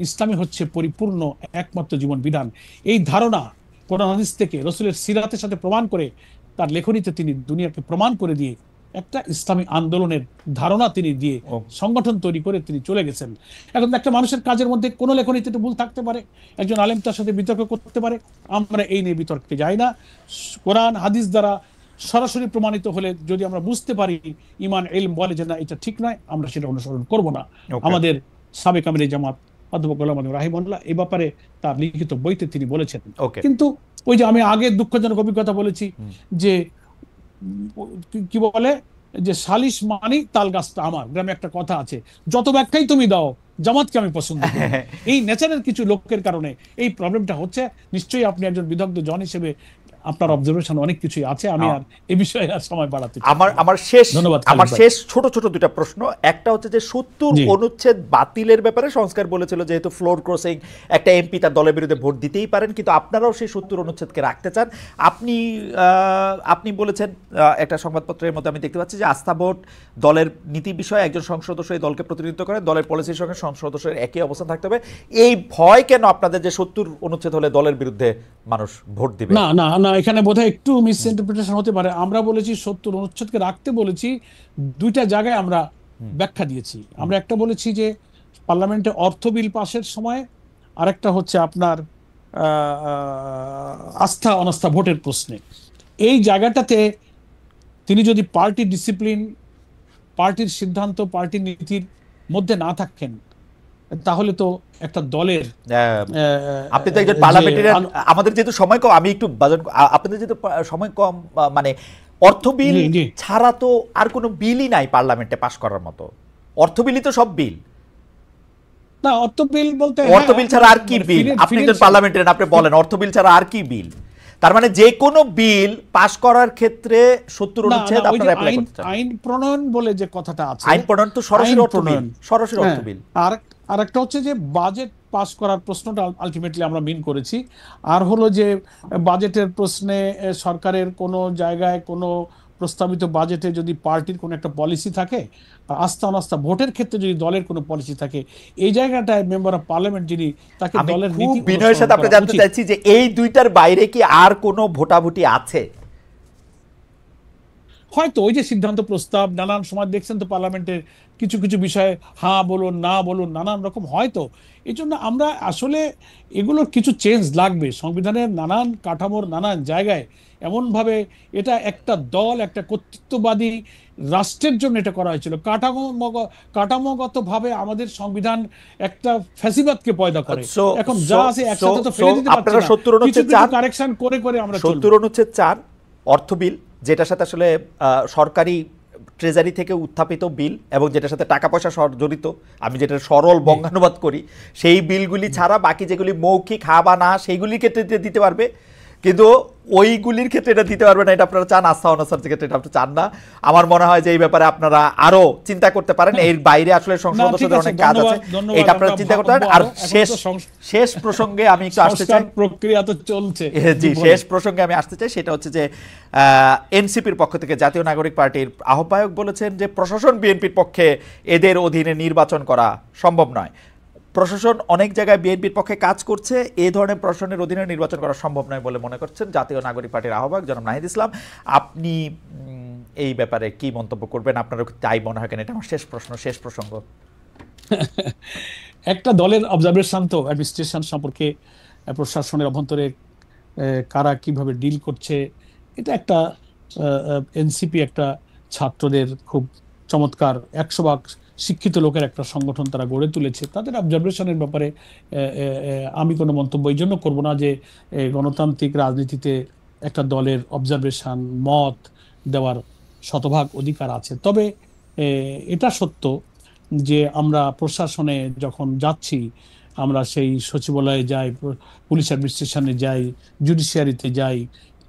ইসলামী হচ্ছে পরিপূর্ণ একমাত্র জীবন বিধান। এই ধারণা কোরআন হাদিস থেকে, রসুলের সিরাতের সাথে প্রমাণ করে, তার লেখনীতে তিনি দুনিয়াকে প্রমাণ করে দিয়ে একটা ইসলামী আন্দোলনের ধারণা তিনি দিয়ে সংগঠন তৈরি করে তিনি চলে গেছেন। এখন একটা মানুষের কাজের মধ্যে কোনো লেখনীতে একটু ভুল থাকতে পারে, একজন আলেম তার সাথে বিতর্ক করতে পারে, আমরা এই নিয়ে বিতর্কে যাই না। কোরআন হাদিস দ্বারা সরাসরি প্রমাণিত হলে যদি আমরা বুঝতে পারি ইমান ইলম বলে যে না এটা ঠিক নয়, আমরা সেটা অনুসরণ করব না। আমাদের সাবেক আমির জামাত অধ্যাপক গোলাম আযম রাহিমাহুল্লাহ এই ব্যাপারে তার লিখিত বইতে তিনি বলেছেন। কিন্তু ওই যে আমি আগে দুঃখজনক অভিজ্ঞতা বলেছি যে কি বলে যে সালিশ মানি তাল গাছটা আমার, গ্রামে একটা কথা আছে, যত ব্যাখ্যাই তুমি দাও জামাতকে আমি পছন্দ করি। এই নেচারের কিছু লোকের কারণে এই প্রবলেমটা হচ্ছে। নিশ্চয়ই আপনি একজন বিদগ্ধ জন হিসেবে আপনার অবজারভেশন অনেক কিছুই আছে, আমি আর এই বিষয়ে আর সময় বাড়াতে চাই। আমার শেষ ছোট ছোট দুটা প্রশ্ন। একটা হচ্ছে যে ৭০ অনুচ্ছেদ বাতিলের ব্যাপারে সংস্কার বলেছিল যেহেতু ফ্লোর ক্রসিং, একটা এমপি তার দলের বিরুদ্ধে ভোট দিতেই পারেন, কিন্তু আপনারাও সেই ৭০ অনুচ্ছেদকে রাখতে চান। আপনি বলেছেন একটা সংবাদপত্রের মধ্যে আমি দেখতে পাচ্ছি যে আস্থা ভোট দলের নীতি বিষয়ে একজন সংসদ সদস্য এই দলকে প্রতিনিধিত্ব করে, দলের পলিসির সঙ্গে সংসদ সদস্যের একই অবস্থান থাকতে হবে। এই ভয় কেন আপনাদের যে ৭০ অনুচ্ছেদ হলে দলের বিরুদ্ধে মানুষ ভোট দিবে? না না না, এখানে বোধহয় একটু মিস ইন্টারপ্রিটেশন হতে পারে। আমরা বলেছি ৭০ অনুচ্ছেদকে রাখতে বলেছি, দুইটা জায়গায় আমরা ব্যাখ্যা দিয়েছি। আমরা একটা বলেছি যে পার্লামেন্টে অর্থ বিল পাশের সময়, আরেকটা হচ্ছে আপনার আস্থা অনাস্থা ভোটের প্রশ্নে। এই জায়গাটাতে তিনি যদি পার্টি ডিসিপ্লিন, পার্টির সিদ্ধান্ত, পার্টির নীতির মধ্যে না থাকেন, তাহলে তো একটা দলের, আপনি তো একজন পার্লামেন্টারিয়ান, আমাদের যেহেতু সময় কম, আমি একটু আপনাদের যেহেতু সময় কম, মানে অর্থ বিল ছাড়া তো আর কোনো বিলই নাই পার্লামেন্টে পাস করার মতো। অর্থ বিলই তো সব বিল না। অর্থ বিল বলতে অর্থ বিল ছাড়া আর কি বিল? আপনি একজন পার্লামেন্টারিয়ান, আপনি বলেন অর্থ বিল ছাড়া আর কি বিল? তার মানে যে কোনো বিল পাস করার ক্ষেত্রে ৭০ অনুচ্ছেদ আপনারা অ্যাপ্লাই করতে চান। আইন প্রণয়ন বলে যে কথাটা আছে, আইন প্রণয়ন তো সরাসরি অর্থ বিল, সরাসরি অর্থ বিল। আর একটা হচ্ছে যে বাজেট পাস করার প্রশ্নটা আলটিমেটলি আমরা মিন করেছি। আর হলো যে বাজেটের প্রশ্নে সরকারের কোনো জায়গায় কোনো প্রস্তাবিত বাজেটে যদি পার্টির কোনো একটা পলিসি থাকে, আস্থা অনাস্থা ভোটের ক্ষেত্রে যদি দলের কোনো পলিসি থাকে, এই জায়গাটায় মেম্বার অফ পার্লামেন্ট যিনি, তাকে দলের নীতি বিনয়ের সাথে আপনি জানতে চাইছি যে এই দুইটার বাইরে কি আর কোনো ভোটাভুটি আছে? হয়তো ওই যে সিদ্ধান্ত প্রস্তাব, নানান সময় দেখছেন তো পার্লামেন্টের কিছু কিছু বিষয়ে হ্যাঁ বলুন না বলুন নানান রকম হয়তো। এই জন্য আমরা আসলে এগুলোর কিছু চেঞ্জ লাগবে সংবিধানের নানান কাঠামোর নানান জায়গায়। এমনভাবে এটা একটা দল, একটা কর্তৃত্ববাদী রাষ্ট্রের জন্য এটা করা হয়েছিল। কাঠামোগতভাবে আমাদের সংবিধান একটা ফ্যাসিবাদকে পয়দা করে। এখন যা আছে একসাথে তো ফেলে দিতে পারছি না, কিছু কিছু কারেকশন করে করে আমরা ৭০ অনুচ্ছেদ ৪ অর্থ বিল, যেটার সাথে আসলে সরকারি ট্রেজারি থেকে উত্থাপিত বিল এবং যেটার সাথে টাকা পয়সা জড়িত, আমি যেটা সরল বঙ্গানুবাদ করি, সেই বিলগুলি ছাড়া বাকি যেগুলি মৌখিক হা বা না সেইগুলির ক্ষেত্রে দিতে পারবে, কিন্তু ওইগুলির ক্ষেত্রে এটা দিতে পারবে না। এটা আপনারা চান, আস্থা অনাস্থার ক্ষেত্রে এটা আপনি চান না। আমার মনে হয় যে এই ব্যাপারে আপনারা আরো চিন্তা করতে পারেন। এর বাইরে আসলে সংসদ সদস্যদের অনেক কাজ আছে, এটা আপনারা চিন্তা করতে পারেন। আর শেষ প্রসঙ্গে আমি একটু আসতে চাই, প্রক্রিয়া তো চলছে। জি, শেষ প্রসঙ্গে আমি আসতে চাই, সেটা হচ্ছে যে এনসিপির পক্ষ থেকে জাতীয় নাগরিক পার্টির আহ্বায়ক বলেছেন যে প্রশাসন বিএনপির পক্ষে এদের অধীনে নির্বাচন করা সম্ভব নয়। প্রশাসন অনেক জায়গায় বিএনপির পক্ষে কাজ করছে, এই ধরনের প্রশাসনের অধীনে নির্বাচন করা সম্ভব নয় বলে মনে করছেন জাতীয় নাগরিক পার্টির আহ্বায়ক জনাব নাহিদ ইসলাম। আপনি এই ব্যাপারে কি মন্তব্য করবেন? আপনার তাই মনে হয় কেন? এটা আমার শেষ প্রশ্ন, শেষ প্রসঙ্গ। একটা দলের অবজারভেশন তো অ্যাডমিনিস্ট্রেশন সম্পর্কে, প্রশাসনের অভ্যন্তরে কারা কিভাবে ডিল করছে, এটা একটা এনসিপি একটা ছাত্রদের খুব চমৎকার ১০০ ভাগ শিক্ষিত লোকের একটা সংগঠন তারা গড়ে তুলেছে। তাদের অবজারভেশনের ব্যাপারে আমি কোনো মন্তব্য এই জন্য করবো না যে গণতান্ত্রিক রাজনীতিতে একটা দলের অবজারভেশন, মত দেওয়ার শতভাগ অধিকার আছে। তবে এটা সত্য যে আমরা প্রশাসনে যখন যাচ্ছি, আমরা সেই সচিবালয়ে যাই, পুলিশ অ্যাডমিনিস্ট্রেশনে যাই, জুডিশিয়ারিতে যাই,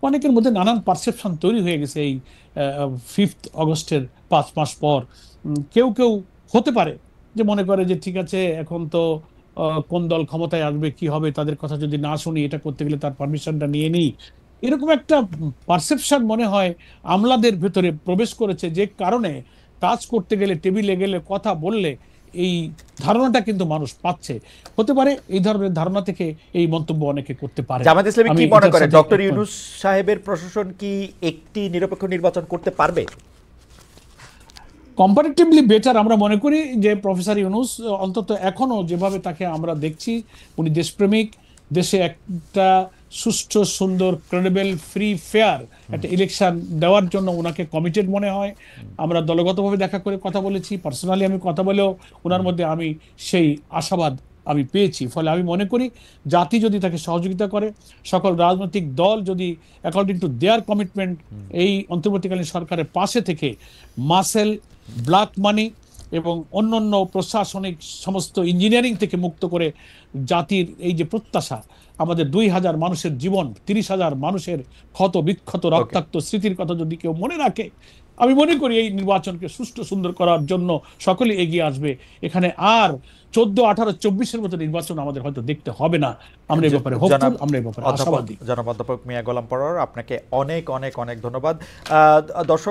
অনেকের মধ্যে নানান পারসেপশন তৈরি হয়ে গেছে। এই 5 আগস্টের 5 মাস পর কেউ কেউ হতে পারে যে মনে করে যে ঠিক আছে, এখন তো কোন দল ক্ষমতায় আসবে, কি হবে, তাদের কথা যদি না শুনি, এটা করতে গেলে তার পারমিশনটা নিয়ে নিই, এরকম একটা পারসেপশন মনে হয় আমলাদের ভেতরে প্রবেশ করেছে, যে কারণে কাজ করতে গেলে, টেবিলে গেলে, কথা বললে এই ধারণাটা কিন্তু মানুষ পাচ্ছে। হতে পারে এই ধরনের ধারণা থেকে এই মন্তব্য অনেকে করতে পারে। জামায়াত ইসলামী আমি কি মনে এটার করে সাথে ডক্টর একমত। ইউনূস সাহেবের প্রশাসন কি একটি নিরপেক্ষ নির্বাচন করতে পারবে? কম্পারেটিভলি বেটার আমরা মনে করি যে প্রফেসর ইউনূস অন্তত এখনো যেভাবে তাকে আমরা দেখছি, উনি দেশপ্রেমিক, দেশে একটা সুষ্ঠু, সুন্দর, ক্রেডিবল, ফ্রি, ফেয়ার একটা ইলেকশন দেওয়ার জন্য ওনাকে কমিটেড মনে হয়। আমরা দলগতভাবে দেখা করে কথা বলেছি, পার্সোনালি আমি কথা বলেও ওনার মধ্যে আমি সেই আশাবাদ আমি পেয়েছি। ফলে আমি মনে করি জাতি যদি তাকে সহযোগিতা করে, সকল রাজনৈতিক দল যদি অ্যাকর্ডিং টু দেয়ার কমিটমেন্ট এই অন্তর্বর্তীকালীন সরকারের পাশে থেকে মাসেল, ব্ল্যাক মানি এবং অন্যান্য প্রশাসনিক সমস্ত ইঞ্জিনিয়ারিং থেকে মুক্ত করে জাতির এই যে প্রত্যাশা, আমাদের 2000 মানুষের জীবন, 30,000 মানুষের ক্ষত বিক্ষত রক্তাক্ত স্মৃতির কথা যদি কেউ মনে রাখে, আমি মনে করি এই নির্বাচনকে সুষ্ঠু সুন্দর করার জন্য সকলে এগিয়ে আসবে। এখানে আর 14, 18, 24-এর মতো নির্বাচন আমাদের হয়তো দেখতে হবে না। আমরা এই ব্যাপারে হোপফুল, আমরা এই ব্যাপারে আশাবাদী। জনাব অধ্যাপক মিয়া গোলাম পরোয়ার, আপনাকে অনেক অনেক অনেক ধন্যবাদ। দর্শক